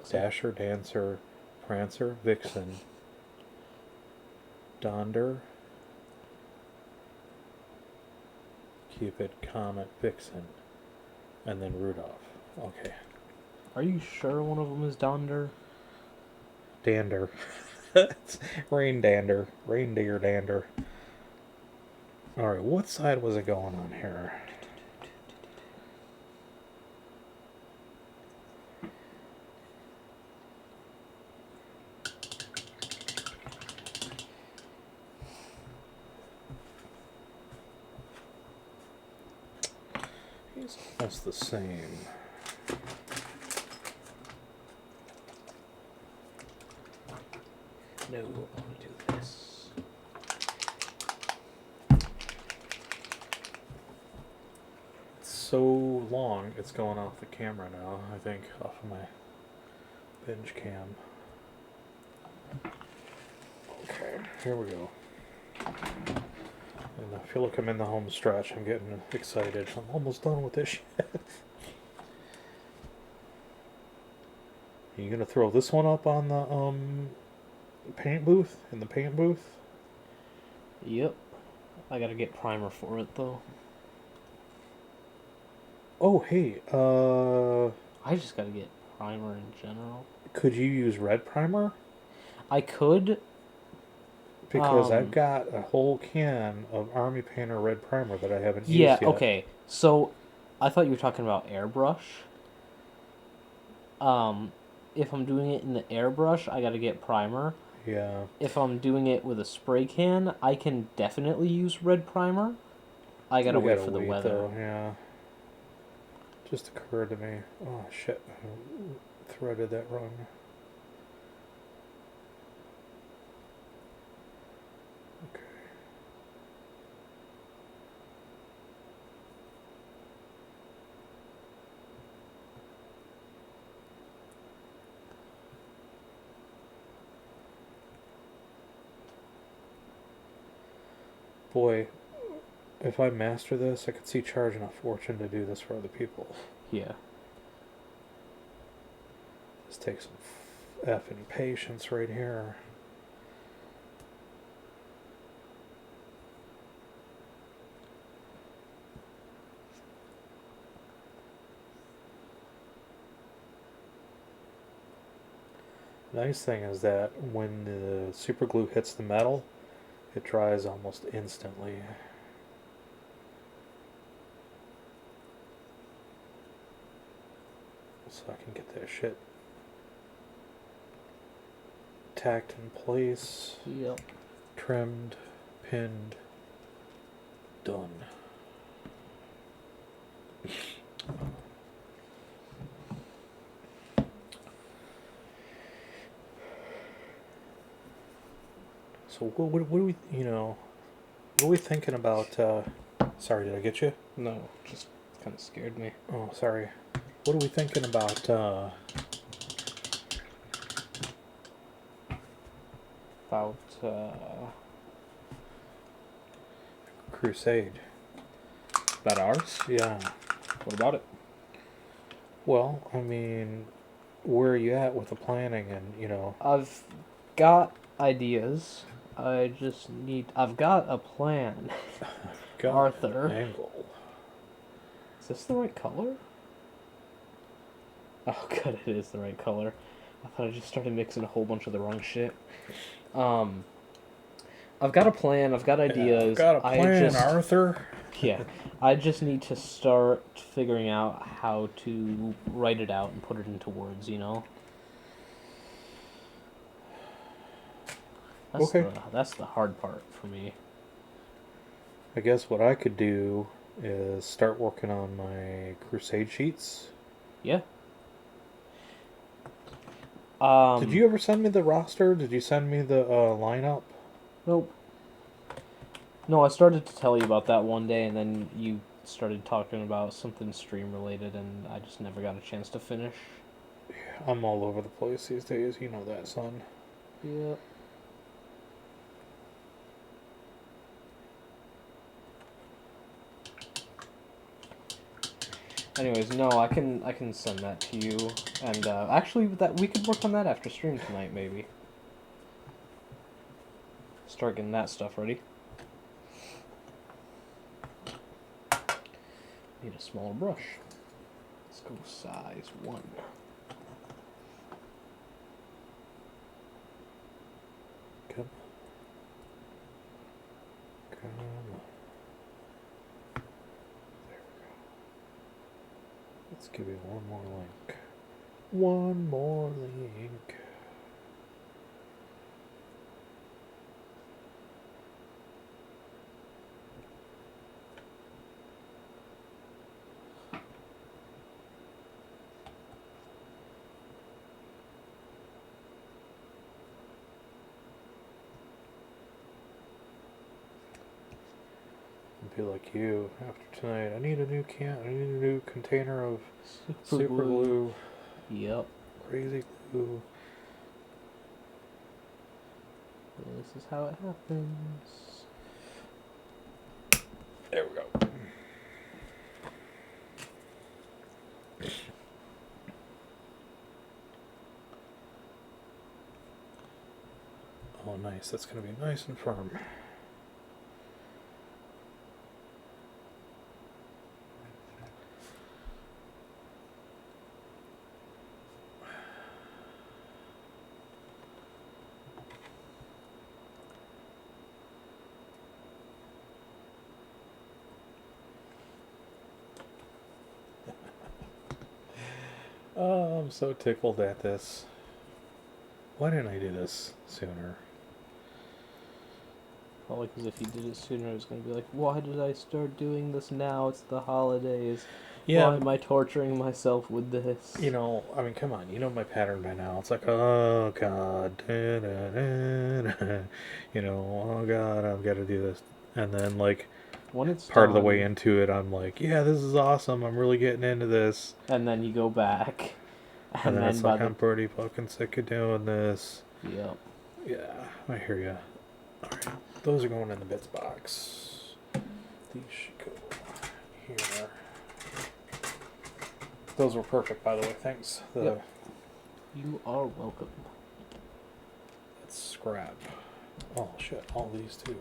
Dasher, Dancer, Prancer, Vixen, Donder, Cupid, Comet, Vixen, and then Rudolph. Okay. Are you sure one of them is Donder? Dander. Reindeer dander. Alright, what side was it going on here? He's almost the same. No, I want to do this. It's so long, it's going off the camera now, I think, off of my binge cam. Okay, here we go. And I feel like I'm in the home stretch. I'm getting excited. I'm almost done with this shit. Are you gonna throw this one up on the paint booth? In the paint booth? Yep. I gotta get primer for it though. Oh hey, I just gotta get primer in general. could you use red primer? I could. Because I've got a whole can of Army Painter red primer that I haven't used Yeah, yet. okay. So, I thought you were talking about airbrush. If I'm doing it in the airbrush, I gotta get primer. Yeah. If I'm doing it with a spray can, I can definitely use red primer. I gotta wait for the weather. Though, yeah. Just occurred to me. Oh shit! I threaded that wrong. Okay. Boy, if I master this, I could see charging a fortune to do this for other people. Yeah. This takes some effing patience right here. Nice thing is that when the super glue hits the metal, it dries almost instantly. So I can get that shit tacked in place, Yep. trimmed, pinned, done. So what are we, what are we thinking about, sorry, did I get you? No, just kind of scared me. Oh, sorry. What are we thinking about, Crusade? About ours? Yeah. What about it? Well, I mean, where are you at with the planning and, I've got ideas. I've got a plan. got Arthur. an angle. Is this the right color? Oh, good, it is the right color. I thought I just started mixing a whole bunch of the wrong shit. I've got a plan. I've got ideas. I've got a plan, Arthur. Yeah, I just need to start figuring out how to write it out and put it into words, Okay. That's the hard part for me. I guess what I could do is start working on my crusade sheets. Yeah. Did you ever send me the roster? Did you send me the lineup? Nope. No, I started to tell you about that one day, and then you started talking about something stream related, and I just never got a chance to finish. I'm all over the place these days. You know that, son. Yeah. Anyways, no, I can send that to you, and actually, that we could work on that after stream tonight, maybe. Start getting that stuff ready. Need a smaller brush. Let's go size 1. Come on. There we go. Let's give you one more link. One more link. Be like you after tonight. I need a new I need a new container of super glue. Yep. Crazy glue. This is how it happens. There we go. Oh, nice. That's going to be nice and firm. Oh, I'm so tickled at this. Why didn't I do this sooner? Probably because if you did it sooner, it was going to be like, why did I start doing this now? It's the holidays. Yeah. Why am I torturing myself with this? You know, I mean, come on. You know my pattern by now. It's like, oh, God. Da, da, da, da. You know, oh, God, I've got to do this. And then, like, when it's part of the done, way into it, I'm like, yeah, this is awesome. I'm really getting into this. and then you go back. And then it's like, I'm pretty fucking sick of doing this. Yep. Yeah, I hear ya. Alright, those are going in the bits box. These should go here. Those were perfect, by the way. Thanks. Yep. You are welcome. Let's scrap. Oh, shit. All these, too.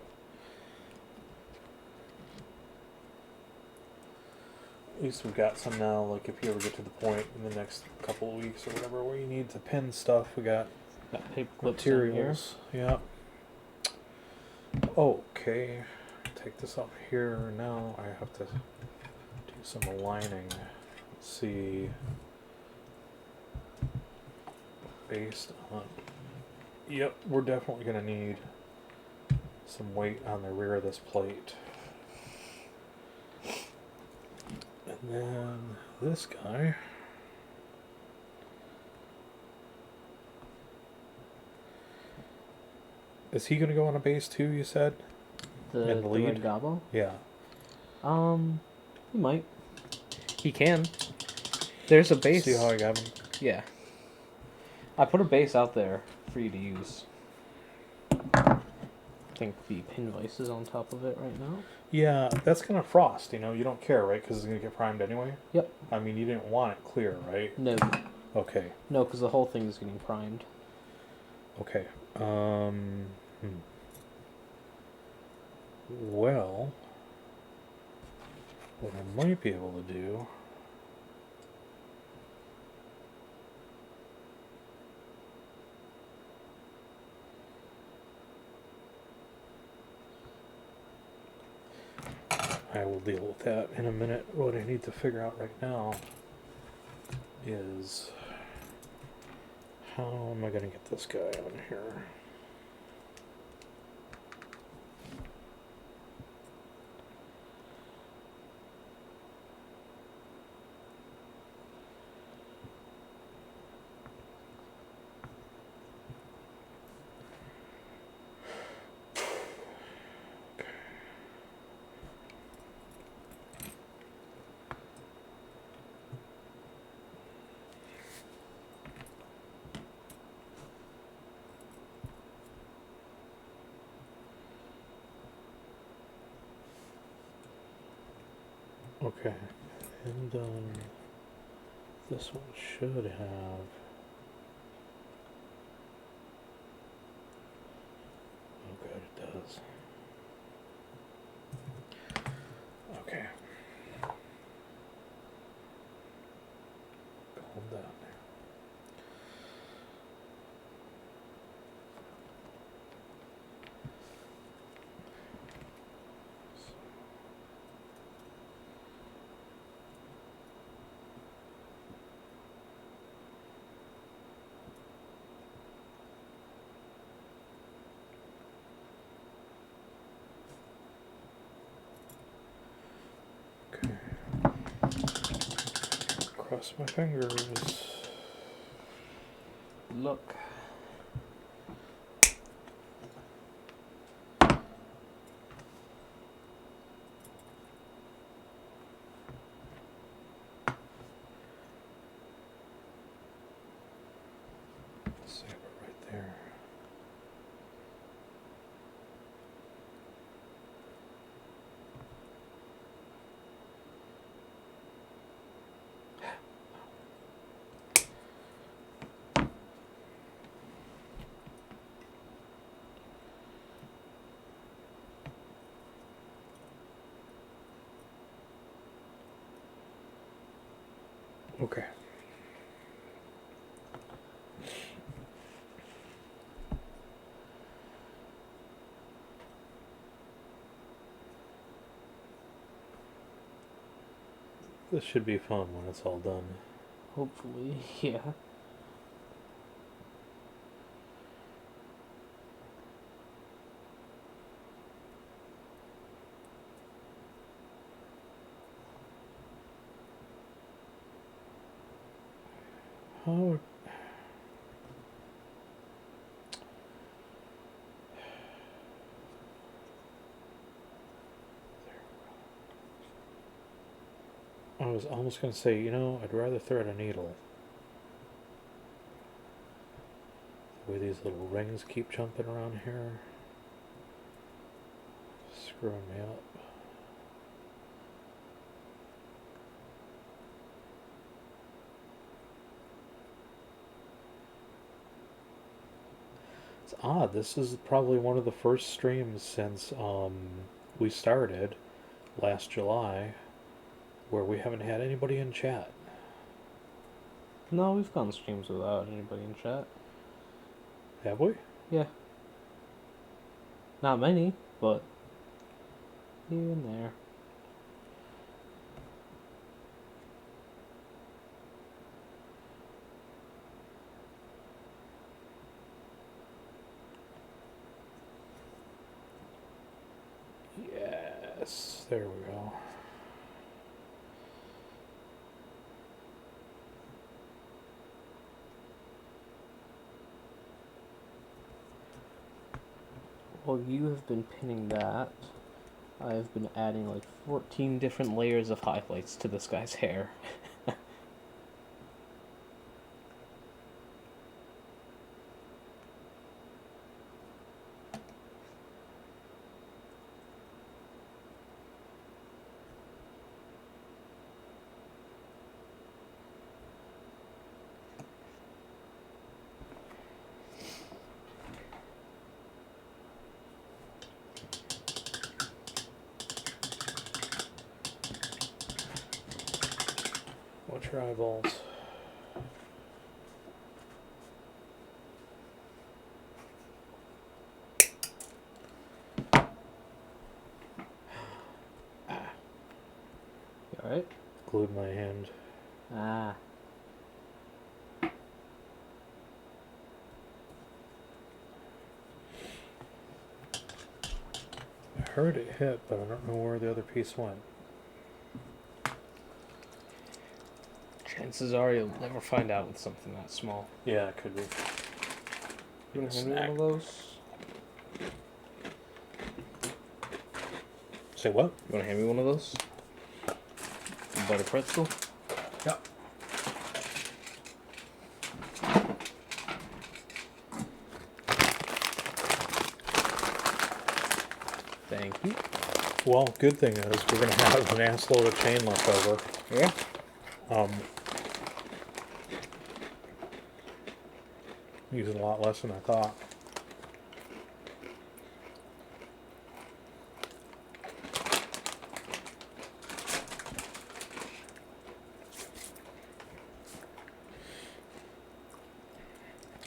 At least we've got some now, like if you ever get to the point in the next couple of weeks or whatever where you need to pin stuff, we got paper clips materials. Yeah. Okay. Take this up here. Now I have to do some aligning. Let's see. Based on... Yep, we're definitely going to need some weight on the rear of this plate. And then this guy. Is he going to go on a base too, you said? The lead? Ork Gobbo? Yeah. He might. He can. There's a base. See how I got him? Yeah. I put a base out there for you to use. I think the pin vise is on top of it right now. Yeah, that's going to frost, you know. You don't care, right? Because it's going to get primed anyway? Yep. I mean, you didn't want it clear, right? No. Okay. No, because the whole thing is getting primed. Okay. Well, what I might be able to do... I will deal with that in a minute. What I need to figure out right now is how am I going to get this guy on here? Okay. And this one should have. Oh, good, it does. Okay. Calm down there. Okay. Cross my fingers. Look. Save it right there. Okay. This should be fun when it's all done. Hopefully, yeah. How? I was almost going to say, I'd rather thread a needle. The way these little rings keep jumping around here. Screwing me up. It's odd. This is probably one of the first streams since we started last July where we haven't had anybody in chat. No, we've gone streams without anybody in chat. Have we? Yeah. Not many, but here and there. Yes, there we go. While you have been pinning that, I have been adding like 14 different layers of highlights to this guy's hair. Watch your eyeballs. You alright? Glued my hand. Ah. I heard it hit, but I don't know where the other piece went. Chances are you'll never find out with something that small. Yeah, it could be. You want to hand me one of those? Say what? You want to hand me one of those? Butter pretzel? Yeah. Thank you. Well, good thing is we're going to have an ass load of chain left over. Yeah. Using a lot less than I thought.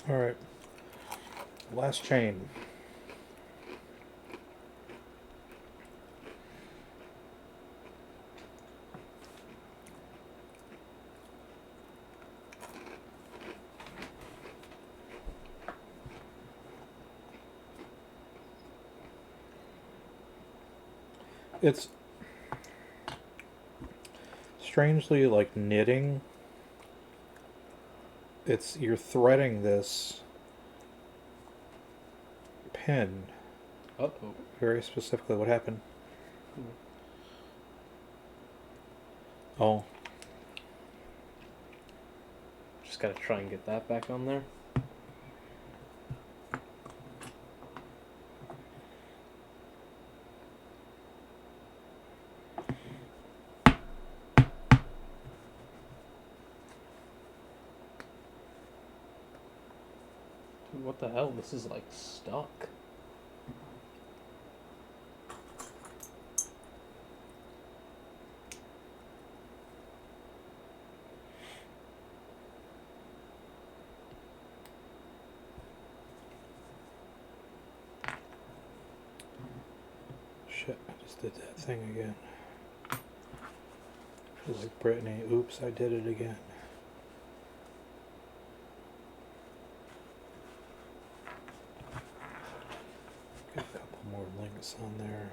Alright. Last chain. It's strangely like knitting. You're threading this pin Uh-oh. very specifically. What happened? Oh. Just gotta try and get that back on there. Dude, what the hell? This is like stuck. Shit, I just did that thing again. Feel like Brittany. Oops, I did it again. Got a couple more links on there.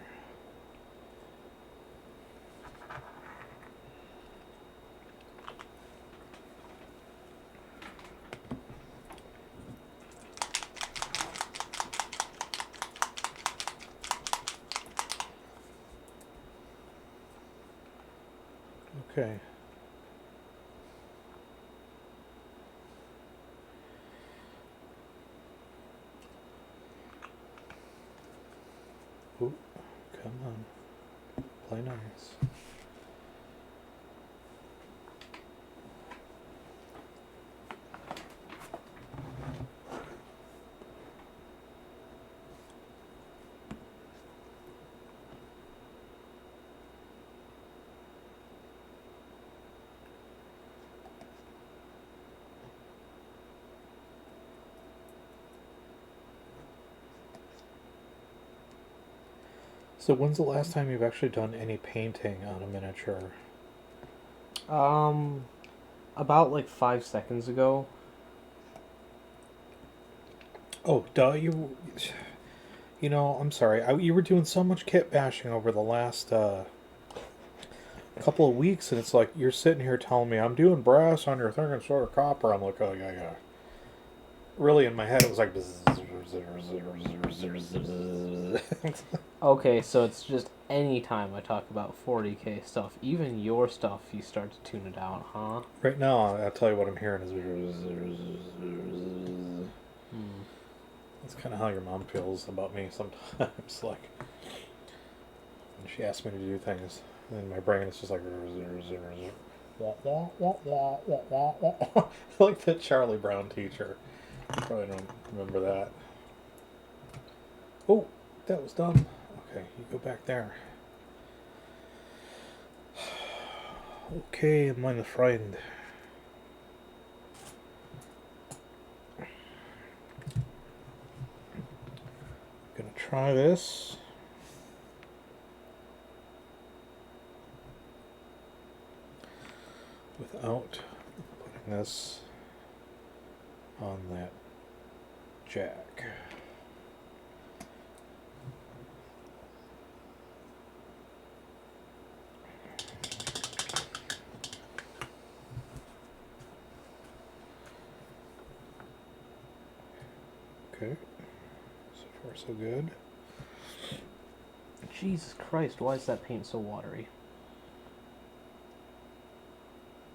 Okay. Ooh, come on. Play nice. So when's the last time you've actually done any painting on a miniature? About like 5 seconds ago. Oh, duh, you know, I'm sorry. You were doing so much kit bashing over the last couple of weeks, and it's like you're sitting here telling me I'm doing brass on your thing and sort of copper. I'm like, oh yeah, yeah. Really, in my head, it was like. Okay, so it's just any time I talk about 40k stuff, even your stuff, you start to tune it out, huh? Right now, I'll tell you what I'm hearing is. That's kind of how your mom feels about me sometimes. Like, when she asks me to do things, and my brain is just like. Like the Charlie Brown teacher. You probably don't remember that. Oh, that was dumb. Okay, you go back there. Okay, meine Freund. Gonna try this. Without putting this on that jack. Okay, so far so good. Jesus Christ, why is that paint so watery?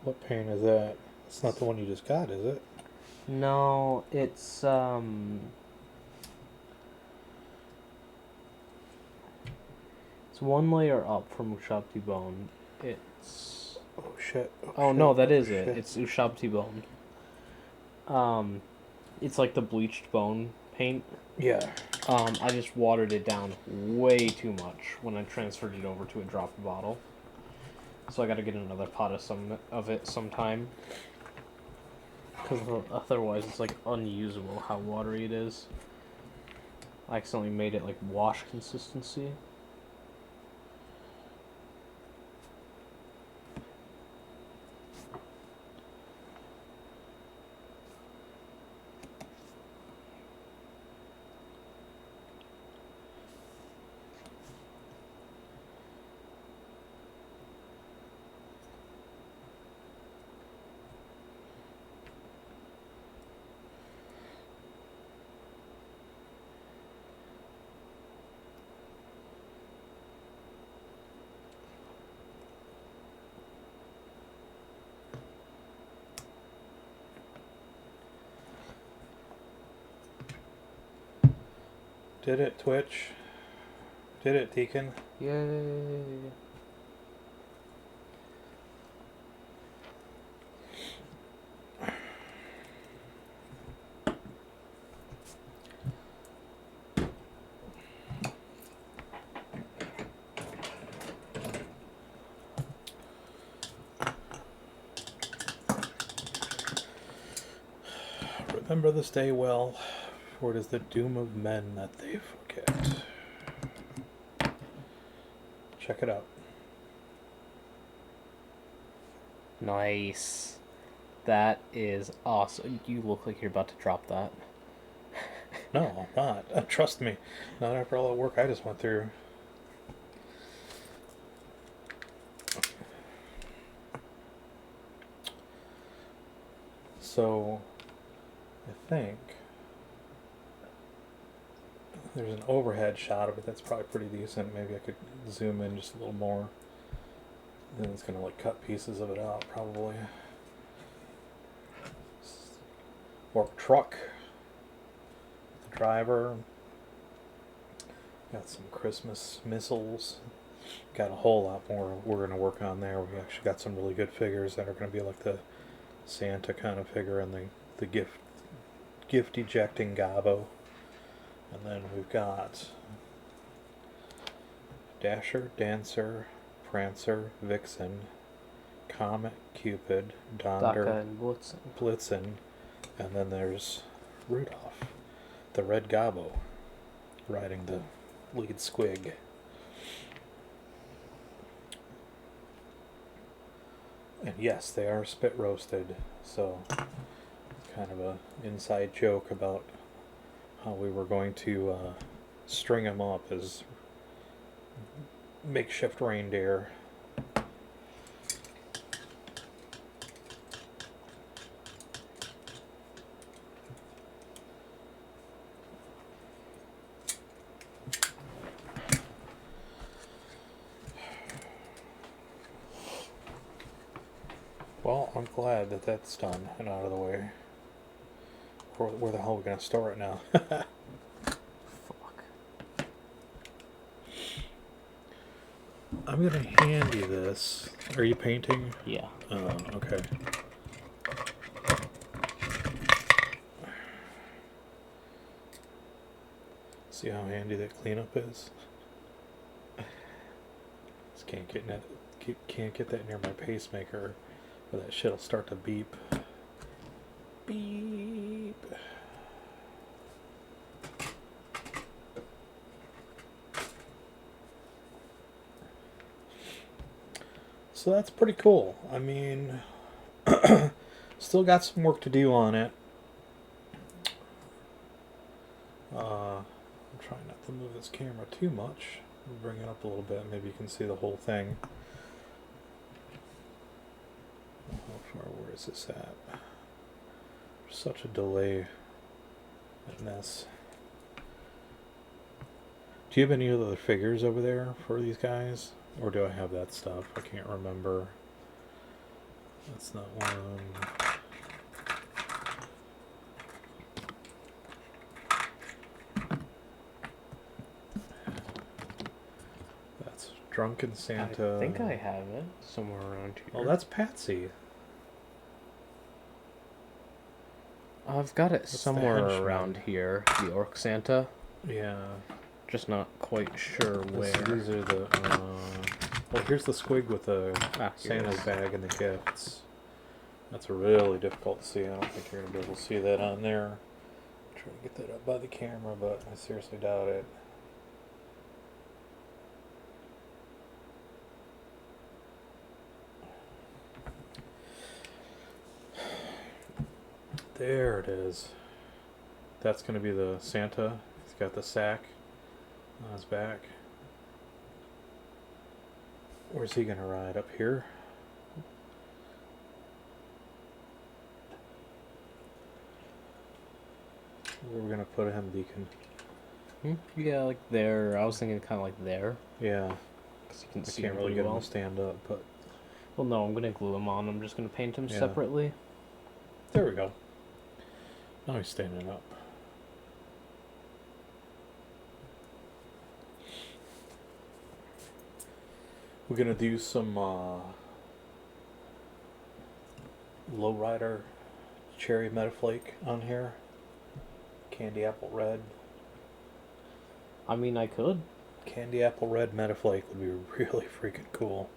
What paint is that? It's not the one you just got, is it? No, it's It's one layer up from Ushabti Bone. It's... Oh shit. Oh, shit, no, that is shit. it. It's Ushabti Bone. It's like the bleached bone paint. Yeah. I just watered it down way too much when I transferred it over to a drop bottle. So I gotta get another pot of it sometime. Because otherwise it's like unusable how watery it is. I accidentally made it like wash consistency. Did it, Twitch? Did it, Deacon? Yay! Remember this day well, for it is the doom of men that they forget. Check it out. Nice. That is awesome. You look like you're about to drop that. No, I'm not. Trust me. Not after all the work I just went through. So, I think there's an overhead shot of it that's probably pretty decent. Maybe I could zoom in just a little more. Then it's gonna like cut pieces of it out, probably. Ork truck. The driver. Got some Christmas missiles. Got a whole lot more we're gonna work on there. We actually got some really good figures that are gonna be like the Santa kind of figure and the gift ejecting Gobbo. And then we've got Dasher, Dancer, Prancer, Vixen, Comet, Cupid, Donder, Daka and Blitzen. Blitzen, and then there's Rudolph, the red Gobbo, riding the lead squig. And yes, they are spit roasted, so kind of a inside joke about how we were going to string them up as makeshift reindeer. Well, I'm glad that that's done and out of the way. Where the hell are we going to store it now? Fuck. I'm going to hand you this. Are you painting? Yeah. Okay. See how handy that cleanup is? Just can't get that near my pacemaker, or that shit'll start to beep. Beep. So that's pretty cool. I mean, still got some work to do on it. I'm trying not to move this camera too much. Bring it up a little bit. Maybe you can see the whole thing. How far? Where is this at? There's such a delay in this. Do you have any other figures over there for these guys? Or do I have that stuff? I can't remember. That's not one. That's Drunken Santa. I think I have it somewhere around here. Oh, that's Patsy. I've got it the somewhere henchman. around here. The Ork Santa. Yeah. Just not quite sure where. These are the. Well, here's the squig with the Santa's Yes. bag and the gifts. That's really difficult to see. I don't think you're gonna be able to see that on there. Try to get that up by the camera, but I seriously doubt it. There it is. That's going to be the Santa. He's got the sack on his back. Where's he going to ride? Up here? Where are we going to put him, Deacon? Yeah, like there. I was thinking kind of like there. Yeah. Cause you can I see can't him really pretty get him well. to stand up, but Well, no, I'm gonna glue him on. I'm just gonna paint him Yeah. separately. there we go. Now he's standing up. We're gonna do some lowrider cherry metaflake on here. Candy apple red. I mean, I could. Candy apple red metaflake would be really freaking cool.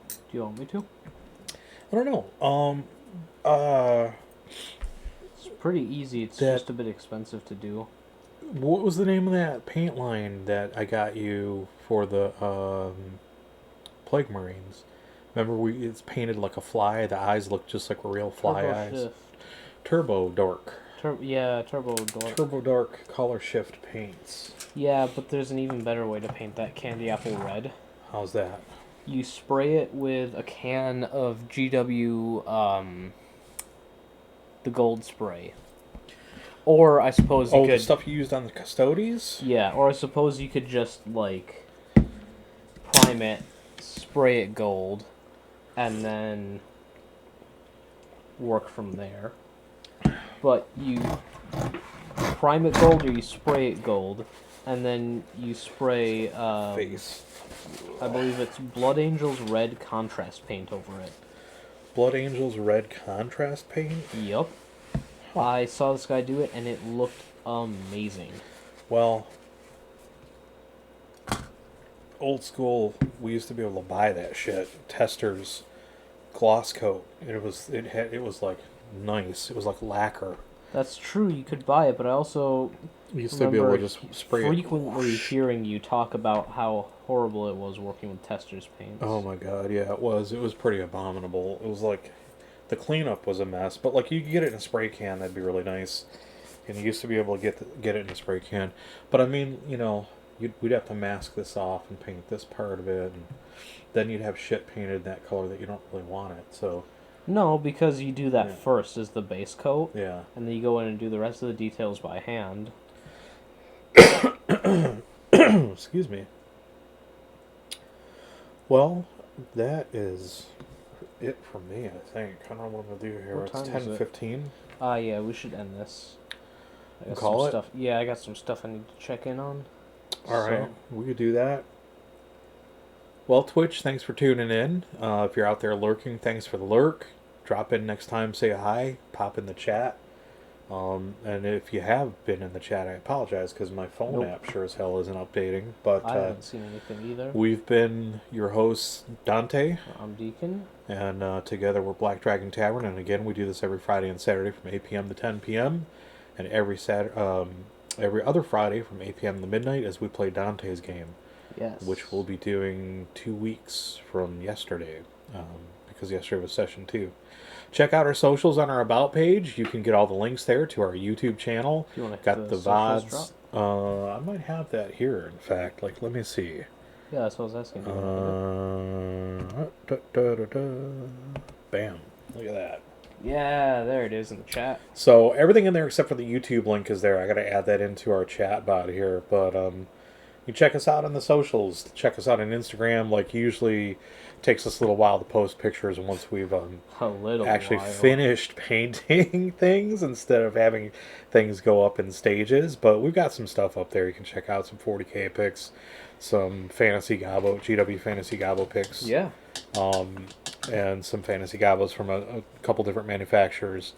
Do you want me to? I don't know. It's pretty easy. It's That- just a bit expensive to do. What was the name of that paint line that I got you for the Plague Marines? Remember, it's painted like a fly. The eyes look just like real fly Turbo eyes. Shift. Turbo Dork. Turbo Dork. Turbo Dark color shift paints. Yeah, but there's an even better way to paint that candy apple red. How's that? You spray it with a can of GW, the gold spray. Or I suppose you Oh, could... the stuff you used on the Custodes? Yeah, or I suppose you could just, like, prime it, spray it gold, and then work from there. But you prime it gold or you spray it gold, and then you spray, Face. I believe it's Blood Angel's red contrast paint over it. Blood Angel's red contrast paint? Yup. I saw this guy do it, and it looked amazing. Well, old school, we used to be able to buy that shit. Tester's gloss coat. It was like nice. It was like lacquer. That's true, you could buy it, but I also You used to be able to remember just spray it. frequently hearing you talk about how horrible it was working with Tester's paints. Oh my god, yeah, it was. It was pretty abominable. It was like, the cleanup was a mess, but like you could get it in a spray can, that'd be really nice. And you used to be able to get it in a spray can. But I mean, you know, we'd have to mask this off and paint this part of it, and then you'd have shit painted in that color that you don't really want it, so... No, because you do that Yeah. first as the base coat, Yeah. and then you go in and do the rest of the details by hand. Excuse me. Well, that is it for me, I think. I don't know what I'm going to do here. What It's time is it? 10:15. Yeah, we should end this. I got Call some it? stuff. Yeah, I got some stuff I need to check in on. Alright, we could do that. Well, Twitch, thanks for tuning in. If you're out there lurking, thanks for the lurk. Drop in next time, say hi, pop in the chat. And if you have been in the chat, I apologize because my phone Nope. app sure as hell isn't updating. But I haven't seen anything either. we've been your hosts, Dante, I'm Deacon. and together we're Black Dragon Tavern. And again, we do this every Friday and Saturday from 8 p.m. to 10 p.m. And every other Friday from 8 p.m. to midnight as we play Dante's game. Yes. Which we'll be doing 2 weeks from yesterday, because yesterday was session 2. Check out our socials on our About page. You can get all the links there to our YouTube channel. You want to Got the socials VODs. drop? I might have that here, in fact. Like, let me see. Yeah, that's what I was asking. Do you wanna put it? Bam. Look at that. Yeah, there it is in the chat. So everything in there except for the YouTube link is there. I got to add that into our chat bot here, but You check us out on the socials. Check us out on Instagram. Like, usually takes us a little while to post pictures once we've A little actually while. finished painting things instead of having things go up in stages. But we've got some stuff up there. You can check out some 40K pics, some Fantasy Gobbo, GW Fantasy Gobbo pics. Yeah. And some Fantasy Gobbos from a couple different manufacturers.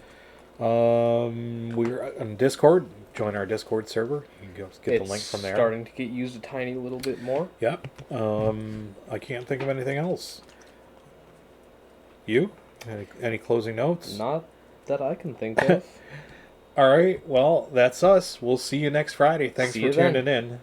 We're on Discord. Join our Discord server. You can get the link from there. It's starting to get used a tiny little bit more. Yep. I can't think of anything else. You? Any closing notes? Not that I can think of. All right. Well, that's us. We'll see you next Friday. Thanks See for you then. tuning in.